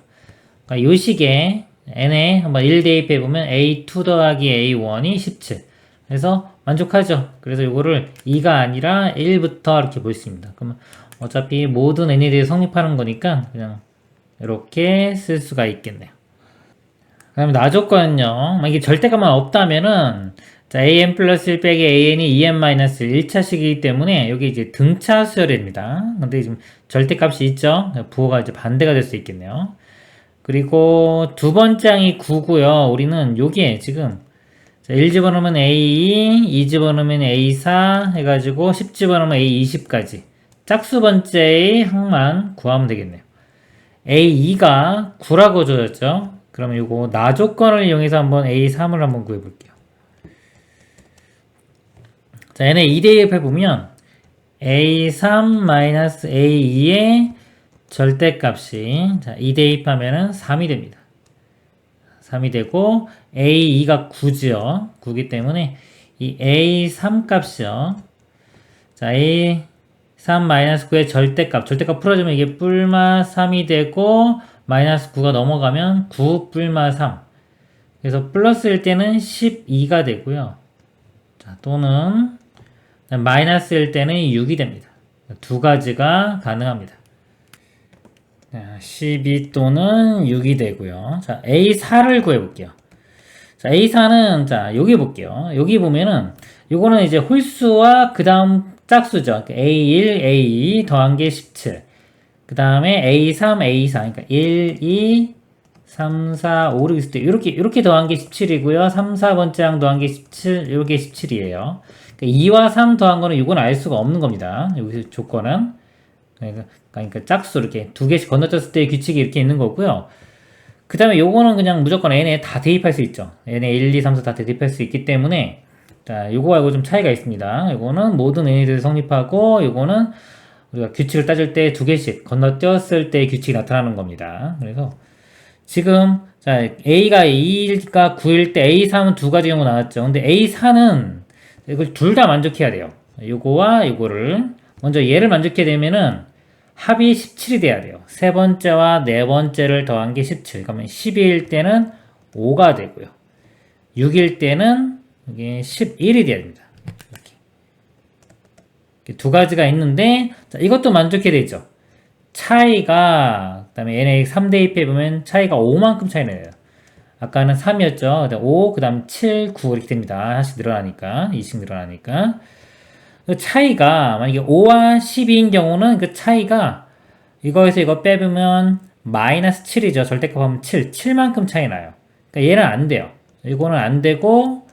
그러니까 요 식에, n에 한번 1 대입해보면 a2 더하기 a1이 17. 그래서 만족하죠. 그래서 이거를 2가 아니라 1부터 이렇게 볼 수 있습니다. 그러면 어차피 모든 n에 대해 성립하는 거니까 그냥 이렇게 쓸 수가 있겠네요. 그다음에 나조건은요. 이게 절대값만 없다면은 자, an 플러스 1 빼기 an이 2n 마이너스 1차식이기 때문에 여기 이제 등차 수열입니다. 근데 지금 절대값이 있죠. 부호가 이제 반대가 될 수 있겠네요. 그리고 두 번째 항이 9고요. 우리는 여기에 지금 1 집어넣으면 A2, 2 집어넣으면 A4 해가지고 10 집어넣으면 A20까지 짝수 번째의 항만 구하면 되겠네요. A2가 9라고 줘졌죠. 그러면 이거 나조건을 이용해서 한번 A3을 한번 구해볼게요. 자, 얘네 2대입해보면 A3-A2의 절대값이, 자, 2대입하면은 3이 됩니다. 3이 되고, A2가 9죠. 9기 때문에, 이 A3 값이요. 자, A3-9의 절대값 풀어주면 이게 뿔마 3이 되고, 마이너스 9가 넘어가면 9 뿔마 3. 그래서 플러스일 때는 12가 되고요. 자, 또는, 마이너스일 때는 6이 됩니다. 두 가지가 가능합니다. 12 또는 6이 되고요. 자, A4를 구해볼게요. 자, A4는, 자, 여기 볼게요. 여기 보면은, 요거는 이제 홀수와 그 다음 짝수죠. A1, A2 더한 게 17. 그 다음에 A3, A4. 그러니까 1, 2, 3, 4, 5, 6 있을 때, 이렇게 더한 게 17이고요. 3, 4번째 항 더한 게 17, 요게 17이에요. 그러니까 2와 3 더한 거는 이건 알 수가 없는 겁니다. 여기 조건은. 그러니까 짝수 이렇게 두 개씩 건너뛰었을 때의 규칙이 이렇게 있는 거고요. 그 다음에 요거는 그냥 무조건 n에 다 대입할 수 있죠. n에 1, 2, 3, 4 다 대입할 수 있기 때문에 자, 요거와 요거 좀 차이가 있습니다. 요거는 모든 n에 대해서 성립하고 요거는 우리가 규칙을 따질 때 두 개씩 건너뛰었을 때의 규칙이 나타나는 겁니다. 그래서 지금 자, a가 2가 9일 때 a3은 두 가지 경우 나왔죠. 근데 a4는 이걸 둘 다 만족해야 돼요. 요거와 요거를 먼저 얘를 만족해야 되면은 합이 17이 돼야 돼요. 세 번째와 네 번째를 더한 게 17. 그러면 12일 때는 5가 되고요. 6일 때는 이게 11이 돼야 됩니다. 이렇게 두 가지가 있는데 자, 이것도 만족해야 되죠. 차이가 그다음에 n에 3 대입해보면 차이가 5만큼 차이 나요. 아까는 3이었죠. 5, 그 다음 7, 9 이렇게 됩니다. 하나씩 늘어나니까 2씩 늘어나니까 그 차이가 만약에 5와 12인 경우는 그 차이가 이거에서 이거 빼보면 마이너스 7이죠. 절대값 하면 7. 7만큼 차이 나요. 그러니까 얘는 안 돼요. 이거는 안 되고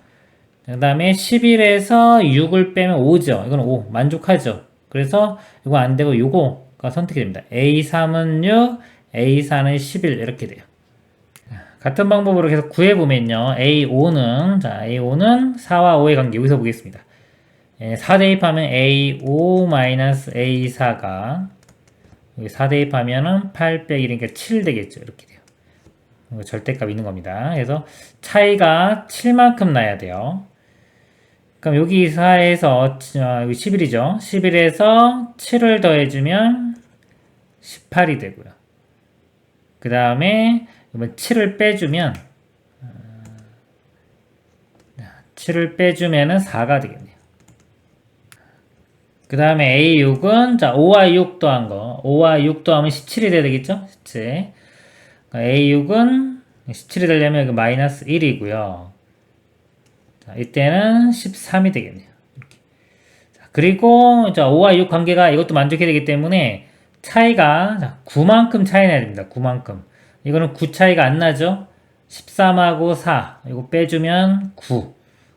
그 다음에 11에서 6을 빼면 5죠. 이건 5. 만족하죠. 그래서 이거 안 되고 이거가 선택이 됩니다. A3은 6, A4는 11 이렇게 돼요. 같은 방법으로 계속 구해보면요. A5는 4와 5의 관계 여기서 보겠습니다. 4 대입하면 A5-A4가 여기 4 대입하면은 8 빼기 1이니까 7 되겠죠. 이렇게 돼요. 절대값 있는 겁니다. 그래서 차이가 7만큼 나야 돼요. 그럼 여기 4에서 여기 11이죠. 11에서 7을 더해주면 18이 되고요. 그 다음에 7을 빼주면 7을 빼주면은 4가 되겠네요. 그 다음에 A6은, 자, 5와 6 더한 거. 5와 6 더하면 17이 돼야 되겠죠? 17. A6은 17이 되려면 여기 마이너스 1이고요. 자, 이때는 13이 되겠네요. 이렇게. 자, 그리고, 자, 5와 6 관계가 이것도 만족해야 되기 때문에 차이가, 자, 9만큼 차이 나야 됩니다. 9만큼. 이거는 9 차이가 안 나죠? 13하고 4. 이거 빼주면 9.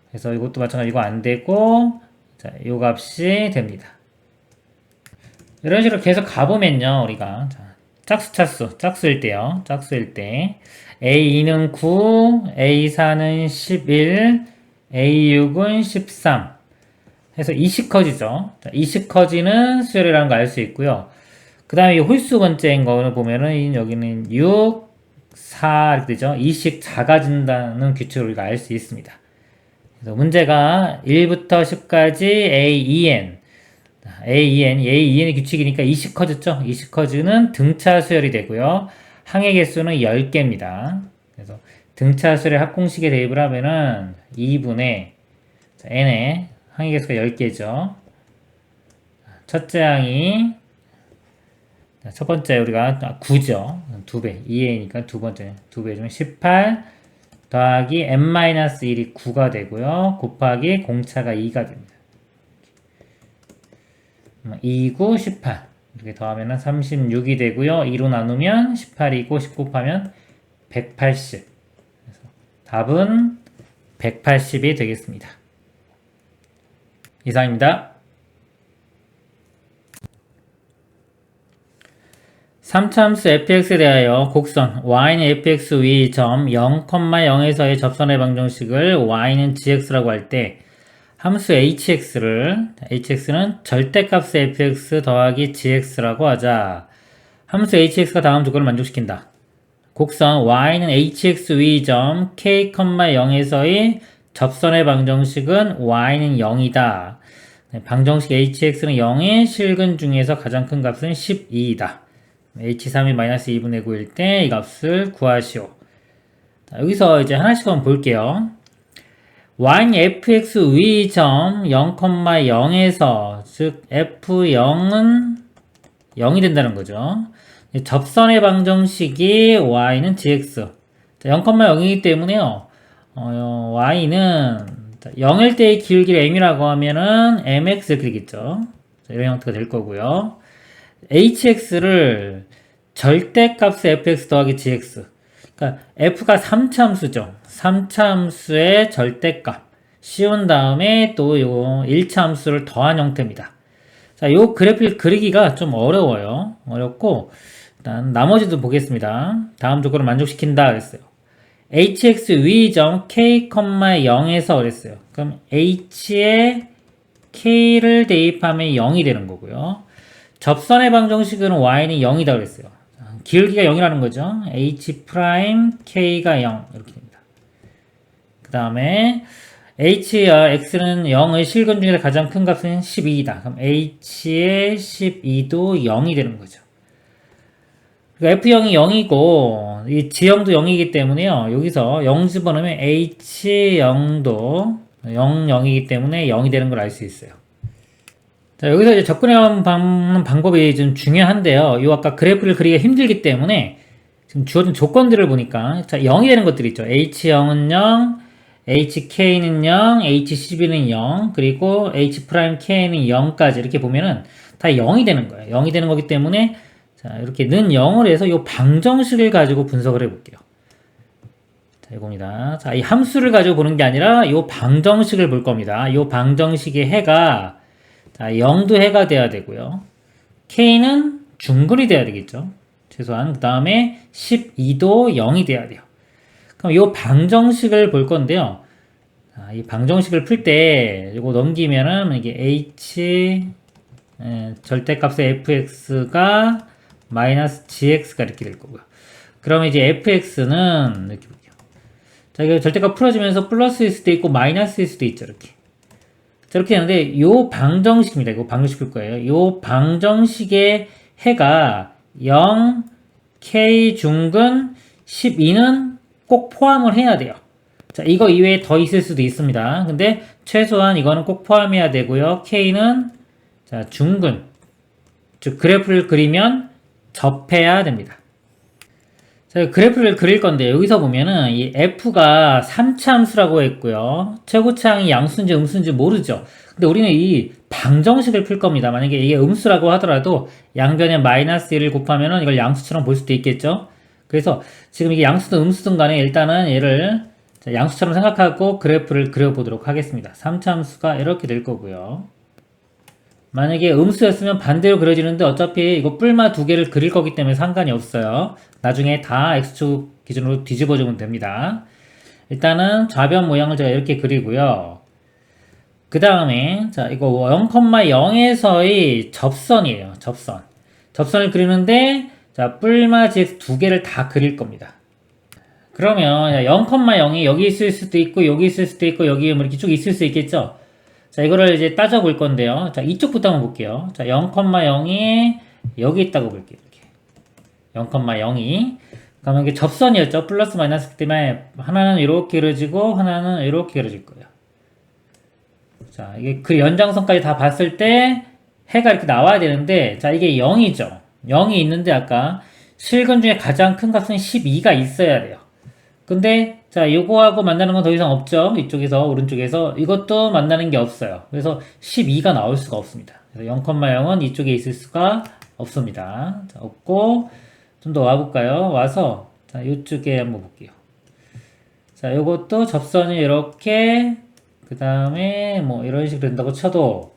그래서 이것도 마찬가지로 이거 안 되고, 자, 요 값이 됩니다. 이런 식으로 계속 가보면요, 우리가. 자, 짝수일 때요. 짝수일 때. A2는 9, A4는 11, A6은 13. 해서 20 커지죠. 자, 20 커지는 수열이라는 거 알 수 있고요. 그 다음에 이 홀수 번째인 거를 보면은 여기는 6, 4 이렇게 되죠. 20 작아진다는 규칙을 우리가 알 수 있습니다. 그래서 문제가 1부터 10까지 A2N의 규칙이니까 20 커졌죠? 20 커즈는 등차 수열이 되고요. 항의 개수는 10개입니다. 그래서 등차 수열의 합공식에 대입을 하면은 2분의 N의 항의 개수가 10개죠. 첫째 항이 첫 번째 우리가 9죠. 2배. 2A니까 두 번째 2배 주면 18 더하기 n-1이 9가 되고요. 곱하기 공차가 2가 됩니다. 2, 9, 18 이렇게 더하면 36이 되고요. 2로 나누면 18이고 10 곱하면 180. 그래서 답은 180이 되겠습니다. 이상입니다. 3차함수 fx에 대하여 곡선 y는 fx 위 점 0,0에서의 접선의 방정식을 y는 gx라고 할 때 함수 hx는 절대값의 fx 더하기 gx라고 하자. 함수 hx가 다음 조건을 만족시킨다. 곡선 y는 hx 위 점 k,0에서의 접선의 방정식은 y는 0이다. 방정식 hx는 0의 실근 중에서 가장 큰 값은 12이다. h3이 마이너스 2분의 9일 때 이 값을 구하시오. 자, 여기서 이제 하나씩 한번 볼게요. y는 fx 위 점 0,0에서 즉 f0은 0이 된다는 거죠. 접선의 방정식이 y는 gx 0,0이기 때문에요. y는 0일 때의 기울기를 m이라고 하면은 mx 이렇게 되겠죠. 자, 이런 형태가 될 거고요. hx를 절대값의 fx 더하기 gx. 그러니까 f가 3차함수죠. 3차함수의 절대값 씌운 다음에 또 요 1차함수를 더한 형태입니다. 자, 요 그래프를 그리기가 좀 어려워요. 어렵고 일단 나머지도 보겠습니다. 다음 조건을 만족시킨다 그랬어요. hx 위점 k,0에서 그랬어요. 그럼 h에 k를 대입하면 0이 되는 거고요. 접선의 방정식은 y는 0이다 그랬어요. 기울기가 0이라는 거죠. h 프라임 k가 0 이렇게 됩니다. 그 다음에 x는 0의 실근 중에서 가장 큰 값은 12이다. 그럼 h의 12도 0이 되는 거죠. 그러니까 f0이 0이고 이 g형도 0이기 때문에요. 여기서 0 집어넣으면 h0도 0, 0이기 때문에 0이 되는 걸 알 수 있어요. 자, 여기서 이제 접근하는 방법이 좀 중요한데요. 이 아까 그래프를 그리기가 힘들기 때문에 지금 주어진 조건들을 보니까 자, 0이 되는 것들이 있죠. h0은 0, hk는 0, h12는 0, 그리고 h'k는 0까지 이렇게 보면은 다 0이 되는 거예요. 0이 되는 거기 때문에 자, 이렇게 는 0을 해서 이 방정식을 가지고 분석을 해볼게요. 자, 이겁니다. 자, 이 함수를 가지고 보는 게 아니라 이 방정식을 볼 겁니다. 이 방정식의 해가 자, 0도 해가 돼야 되고요. k는 중근이 돼야 되겠죠. 최소한. 그 다음에 12도 0이 돼야 돼요. 그럼 이 방정식을 볼 건데요. 자, 이 방정식을 풀 때 이거 넘기면은 이게 h 절대값의 fx가 마이너스 gx가 이렇게 될 거고요. 그러면 이제 fx는 이렇게 볼게요. 자, 이거 절대값 풀어주면서 플러스일 수도 있고 마이너스일 수도 있죠. 이렇게. 저렇게 되는데 요 방정식입니다. 이거 방정식 풀 거예요. 요 방정식의 해가 0, K 중근 12는 꼭 포함을 해야 돼요. 자, 이거 이외에 더 있을 수도 있습니다. 근데 최소한 이거는 꼭 포함해야 되고요. K는 자, 중근, 즉 그래프를 그리면 접해야 됩니다. 자, 그래프를 그릴 건데 여기서 보면은 이 F가 3차 함수라고 했고요. 최고차항이 양수인지 음수인지 모르죠. 근데 우리는 이 방정식을 풀 겁니다. 만약에 이게 음수라고 하더라도 양변에 마이너스 1을 곱하면은 이걸 양수처럼 볼 수도 있겠죠. 그래서 지금 이게 양수든 음수든 간에 일단은 얘를 양수처럼 생각하고 그래프를 그려보도록 하겠습니다. 3차 함수가 이렇게 될 거고요. 만약에 음수였으면 반대로 그려지는데 어차피 이거 뿔마 두 개를 그릴 거기 때문에 상관이 없어요. 나중에 다 x축 기준으로 뒤집어주면 됩니다. 일단은 좌변 모양을 제가 이렇게 그리고요. 그 다음에 자 이거 0,0에서의 접선이에요. 접선. 접선을 그리는데 자 뿔마 gx 두 개를 다 그릴 겁니다. 그러면 0,0이 여기 있을 수도 있고 여기 있을 수도 있고 여기 뭐 이렇게 쭉 있을 수 있겠죠. 자, 이거를 이제 따져볼 건데요. 자, 이쪽부터 한번 볼게요. 자, 0,0이 여기 있다고 볼게요. 이렇게. 0,0이. 그러면 이게 접선이었죠. 플러스 마이너스 때문에 하나는 이렇게 그려지고 하나는 이렇게 그려질 거예요. 자, 이게 그 연장선까지 다 봤을 때 해가 이렇게 나와야 되는데 자, 이게 0이죠. 0이 있는데 아까 실근 중에 가장 큰 값은 12가 있어야 돼요. 근데 자 요거하고 만나는 건 더 이상 없죠. 이쪽에서 오른쪽에서 이것도 만나는 게 없어요. 그래서 12가 나올 수가 없습니다. 그래서 0,0은 이쪽에 있을 수가 없습니다. 자, 없고 좀 더 와볼까요? 와서 자 이쪽에 한번 볼게요. 자 요것도 접선이 이렇게 그 다음에 뭐 이런 식으로 된다고 쳐도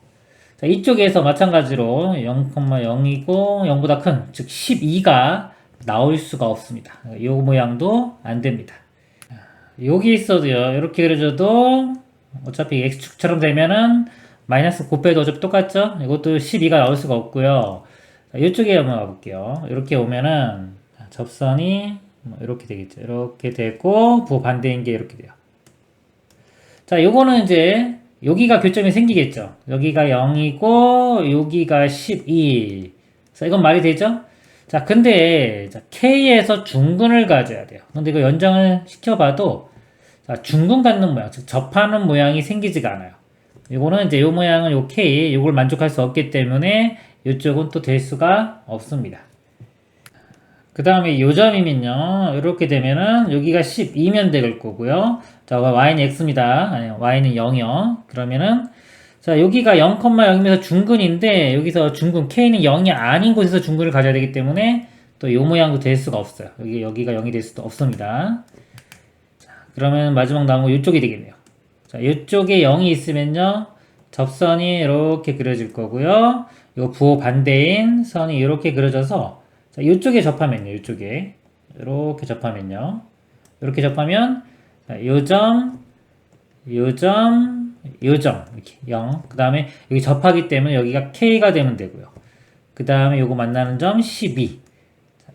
자 이쪽에서 마찬가지로 0,0이고 0보다 큰 즉 12가 나올 수가 없습니다. 이 모양도 안 됩니다. 여기 있어도요. 이렇게 그려줘도 어차피 x축처럼 되면은 마이너스 곱해도 어차피 똑같죠? 이것도 12가 나올 수가 없고요. 이쪽에 한번 와볼게요. 이렇게 오면은 접선이 이렇게 되겠죠. 이렇게 되고 반대인 게 이렇게 돼요. 자, 요거는 이제 여기가 교점이 생기겠죠. 여기가 0이고 여기가 12. 자, 이건 말이 되죠? 자, 근데 K에서 중근을 가져야 돼요. 근데 이거 연장을 시켜봐도 자, 중근 갖는 모양, 즉 접하는 모양이 생기지가 않아요. 이거는 이제 이 모양은 요 K, 이걸 만족할 수 없기 때문에 이쪽은 또 될 수가 없습니다. 그 다음에 요점이면요, 이렇게 되면은 여기가 12면 될 거고요. 자, y는 x입니다. 아니, y는 0이요. 그러면은 자, 여기가 0,0이면서 중근인데, 여기서 중근, K는 0이 아닌 곳에서 중근을 가져야 되기 때문에, 또 이 모양도 될 수가 없어요. 여기가 0이 될 수도 없습니다. 자, 그러면 마지막 남은 거 이쪽이 되겠네요. 자, 이쪽에 0이 있으면요, 접선이 이렇게 그려질 거고요. 이 부호 반대인 선이 이렇게 그려져서, 자, 이쪽에 접하면요, 이쪽에. 이렇게 접하면요. 이렇게 접하면, 자, 요점, 요점 이렇게 0. 그 다음에 여기 접하기 때문에 여기가 K가 되면 되고요. 그 다음에 요거 만나는 점 12.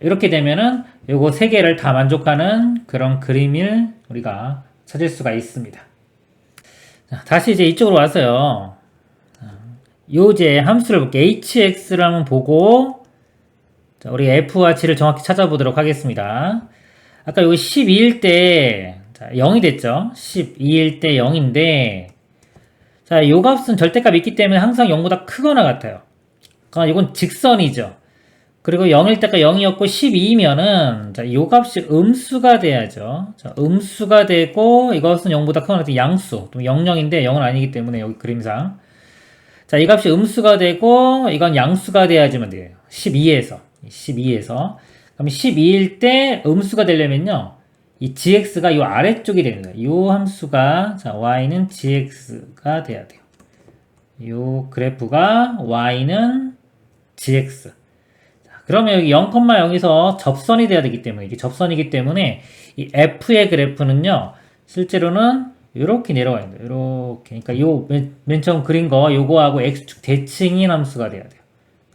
이렇게 되면은 요거 세 개를 다 만족하는 그런 그림을 우리가 찾을 수가 있습니다. 자, 다시 이제 이쪽으로 와서요. 요 이제 함수를 볼게요. hx를 한번 보고 자, 우리 f와 g를 정확히 찾아보도록 하겠습니다. 아까 요거 12일 때 자, 0이 됐죠. 12일 때 0인데 자, 요 값은 절대값 있기 때문에 항상 0보다 크거나 같아요. 그러니까 이건 직선이죠. 그리고 0일 때가 0이었고 12이면은 자, 요 값이 음수가 돼야죠. 자, 음수가 되고 이것은 0보다 크거나 같은 양수. 또 00인데 0은 아니기 때문에 여기 그림상. 자, 이 값이 음수가 되고 이건 양수가 돼야지만 돼요. 12에서. 그럼 12일 때 음수가 되려면요. 이 gx가 이 아래쪽이 됩니다. 이 함수가 자 y는 gx가 돼야 돼요. 이 그래프가 y는 gx. 자, 그러면 여기 0,0에서 접선이 돼야 되기 때문에 이게 접선이기 때문에 이 f의 그래프는요. 실제로는 이렇게 내려가 있는 거예요. 이렇게. 그러니까 요 맨 처음 그린 거 요거하고 x축 대칭인 함수가 돼야 돼요.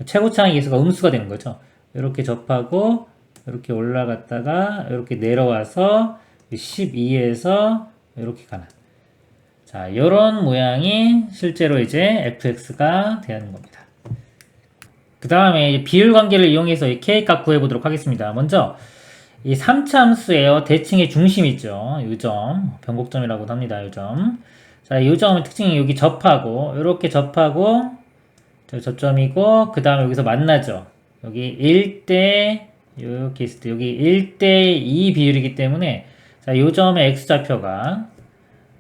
최고차항의 개수가 음수가 되는 거죠. 이렇게 접하고 이렇게 올라갔다가 이렇게 내려와서 12에서 이렇게 가는 자 요런 모양이 실제로 이제 fx가 되는 겁니다. 그 다음에 비율 관계를 이용해서 이 k 값 구해보도록 하겠습니다. 먼저 이 3차 함수예요. 대칭의 중심 있죠. 요 점, 변곡점이라고도 합니다. 요 점. 자, 요 점의 특징이 여기 접하고, 요렇게 접하고, 저 접점이고, 그 다음에 여기서 만나죠. 여기 1대, 이렇게 있을 때, 여기 1대2 비율이기 때문에, 자, 요 점의 x좌표가,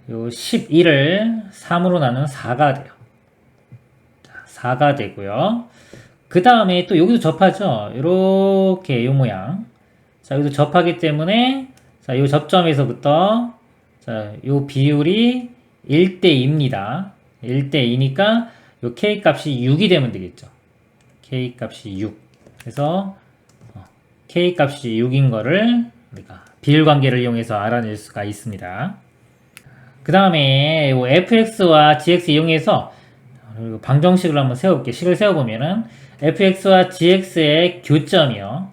요 12를 3으로 나눈 4가 돼요. 자, 4가 되고요. 그 다음에 또 여기도 접하죠. 요렇게 요 모양. 자, 여기도 접하기 때문에, 자, 요 접점에서부터, 자, 요 비율이 1대2입니다. 1대2니까, 요 k 값이 6이 되면 되겠죠. k 값이 6. 그래서, k 값이 6인 거를, 우리가 비율 관계를 이용해서 알아낼 수가 있습니다. 그 다음에, 요 fx와 gx 이용해서, 방정식을 한번 세워볼게요. 식을 세워보면은, fx와 gx의 교점이요.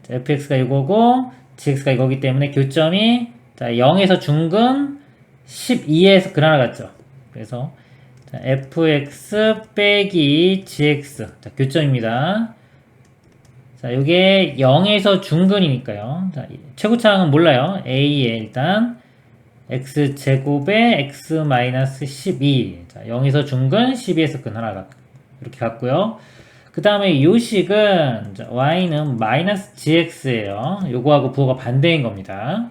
fx가 이거고 gx가 이거기 때문에 교점이 자 0에서 중근 12에서 근 하나 같죠. 그래서 자, fx 빼기 gx 자, 교점입니다. 자 이게 0에서 중근이니까요. 자, 최고차항은 몰라요. a에 일단 x제곱에 x-12 자, 0에서 중근 12에서 근 하나 같고 이렇게 같고요. 그 다음에 이 식은 y는 마이너스 gx예요. 요거하고 부호가 반대인 겁니다.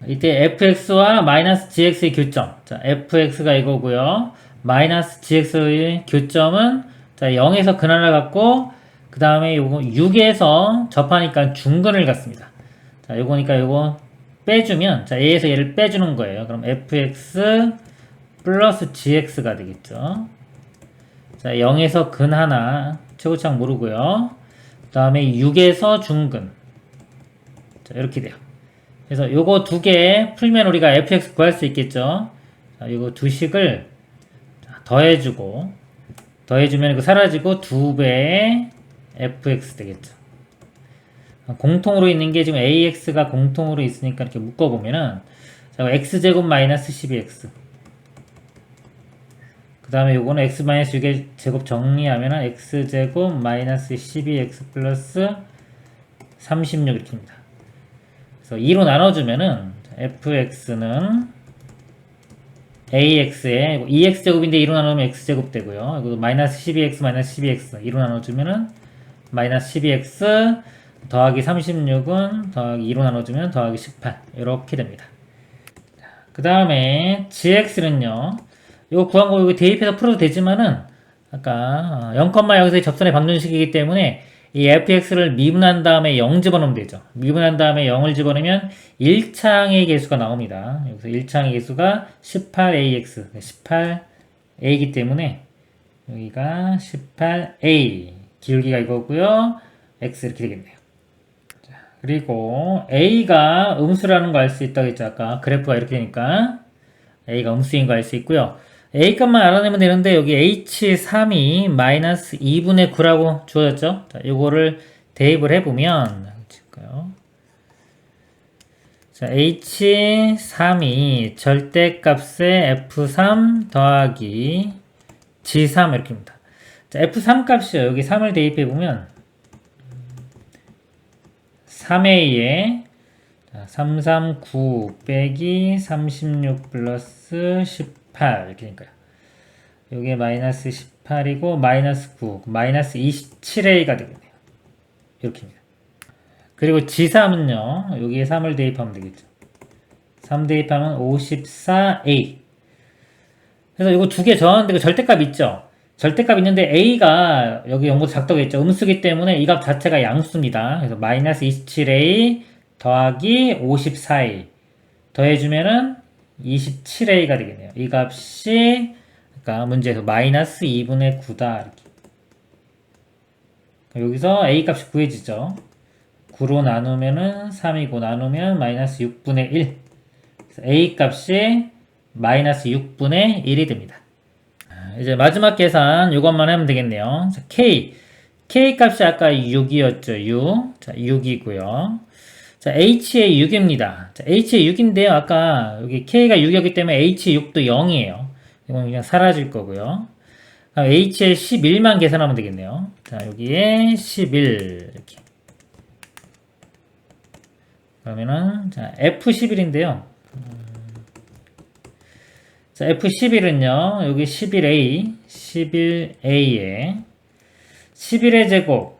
이때 fx와 마이너스 gx의 교점. 자, fx가 이거고요. 마이너스 gx의 교점은 자, 0에서 근 하나 같고 그 다음에 요거 6에서 접하니까 중근을 갖습니다. 자, 요거니까 요거 빼주면 자, 얘에서 얘를 빼주는 거예요. 그럼 fx 플러스 gx가 되겠죠. 자, 0에서 근 하나, 최고차항 모르고요. 그 다음에 6에서 중근. 자, 이렇게 돼요. 그래서 요거 두 개 풀면 우리가 fx 구할 수 있겠죠. 자, 요거 두 식을 더해주고, 더해주면 이거 사라지고 2배의 fx 되겠죠. 공통으로 있는 게 지금 ax가 공통으로 있으니까 이렇게 묶어보면은, 자, x제곱 마이너스 12x. 그 다음에 요거는 x-6의 제곱 정리하면은 x제곱 마이너스 12x 플러스 36 이렇게입니다. 그래서 2로 나눠주면은 fx는 ax에 2x제곱인데 2로 나누면 x제곱 되고요. 이것도 마이너스 12x 마이너스 12x 2로 나눠주면은 마이너스 12x 더하기 36은 더하기 2로 나눠주면 더하기 18 이렇게 됩니다. 그 다음에 gx는요. 이거 구한 거 이거 대입해서 풀어도 되지만은 아까 0,0에서의 접선의 방정식이기 때문에 이 fx를 미분한 다음에 0 집어넣으면 되죠. 미분한 다음에 0을 집어넣으면 1창의 개수가 나옵니다. 여기서 1창의 개수가 18ax 18a이기 때문에 여기가 18a 기울기가 이거고요. x 이렇게 되겠네요. 자, 그리고 a가 음수라는 거 알 수 있다고 했죠. 아까 그래프가 이렇게 되니까 a가 음수인 거 알 수 있고요. a 값만 알아내면 되는데 여기 h3이 마이너스 2분의 9라고 주어졌죠. 자, 요거를 대입을 해보면 자, h3이 절대값의 f3 더하기 g3 이렇게입니다. 자, f3 값이요. 여기 3을 대입해보면 3a에 339 빼기 36 플러스 18 이렇게 되니까요. 요게 마이너스 18이고 마이너스 9 마이너스 27a가 되겠네요. 이렇게입니다. 그리고 G3은요. 여기에 3을 대입하면 되겠죠. 3 대입하면 54a. 그래서 이거 두 개 정하는데 그 절대값 있죠. 절대값 있는데 a가 여기 0보다 작다고 했죠. 음수기 때문에 이 값 자체가 양수입니다. 그래서 마이너스 27a 더하기 54a 더해주면은 27a가 되겠네요. 이 값이 그러니까 문제에서 마이너스 2분의 9다 이렇게. 여기서 a 값이 구해지죠. 9로 나누면은 3이고 나누면 마이너스 6분의 1. 그래서 a 값이 마이너스 6분의 1이 됩니다. 이제 마지막 계산 이것만 하면 되겠네요. 자, k 값이 아까 6이었죠. 6. 자, 6이고요. 자, h의 6입니다. 자, h의 6인데요. 아까 여기 k가 6이었기 때문에 h6도 0이에요. 이건 그냥 사라질 거고요. h에 11만 계산하면 되겠네요. 자, 여기에 11 이렇게. 그러면은 자, F11인데요. 자, F11은요. 여기 11A, 11A에 11의 제곱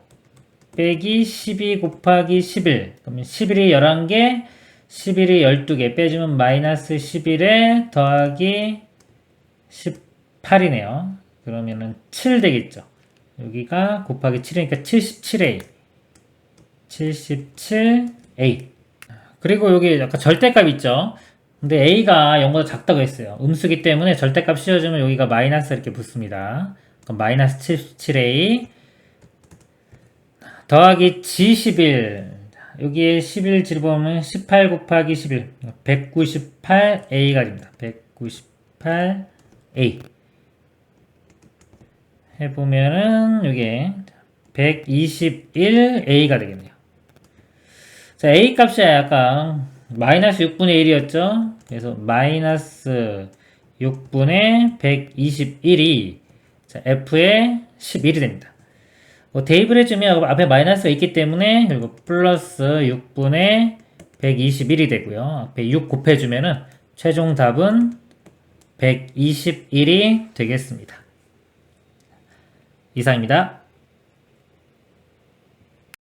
빼기 12 곱하기 11. 그러면 11이 11개, 11이 12개 빼주면 마이너스 11에 더하기 18이네요. 그러면은 7 되겠죠. 여기가 곱하기 7이니까 77A. 77A. 그리고 여기 약간 절대값 있죠. 근데 A가 0보다 작다고 했어요. 음수기 때문에 절대값 씌워주면 여기가 마이너스 이렇게 붙습니다. 그럼 마이너스 77A 더하기 G11. 여기에 11 집어보면 18 곱하기 11. 198A가 됩니다. 198A. 해보면은 이게 121A가 되겠네요. 자, A 값이 약간 마이너스 6분의 1이었죠? 그래서 마이너스 6분의 121이 자, F의 11이 됩니다. 대입을 해주면 앞에 마이너스가 있기 때문에 그리고 플러스 6분의 121이 되고요. 앞에 6 곱해주면은 최종 답은 121이 되겠습니다. 이상입니다.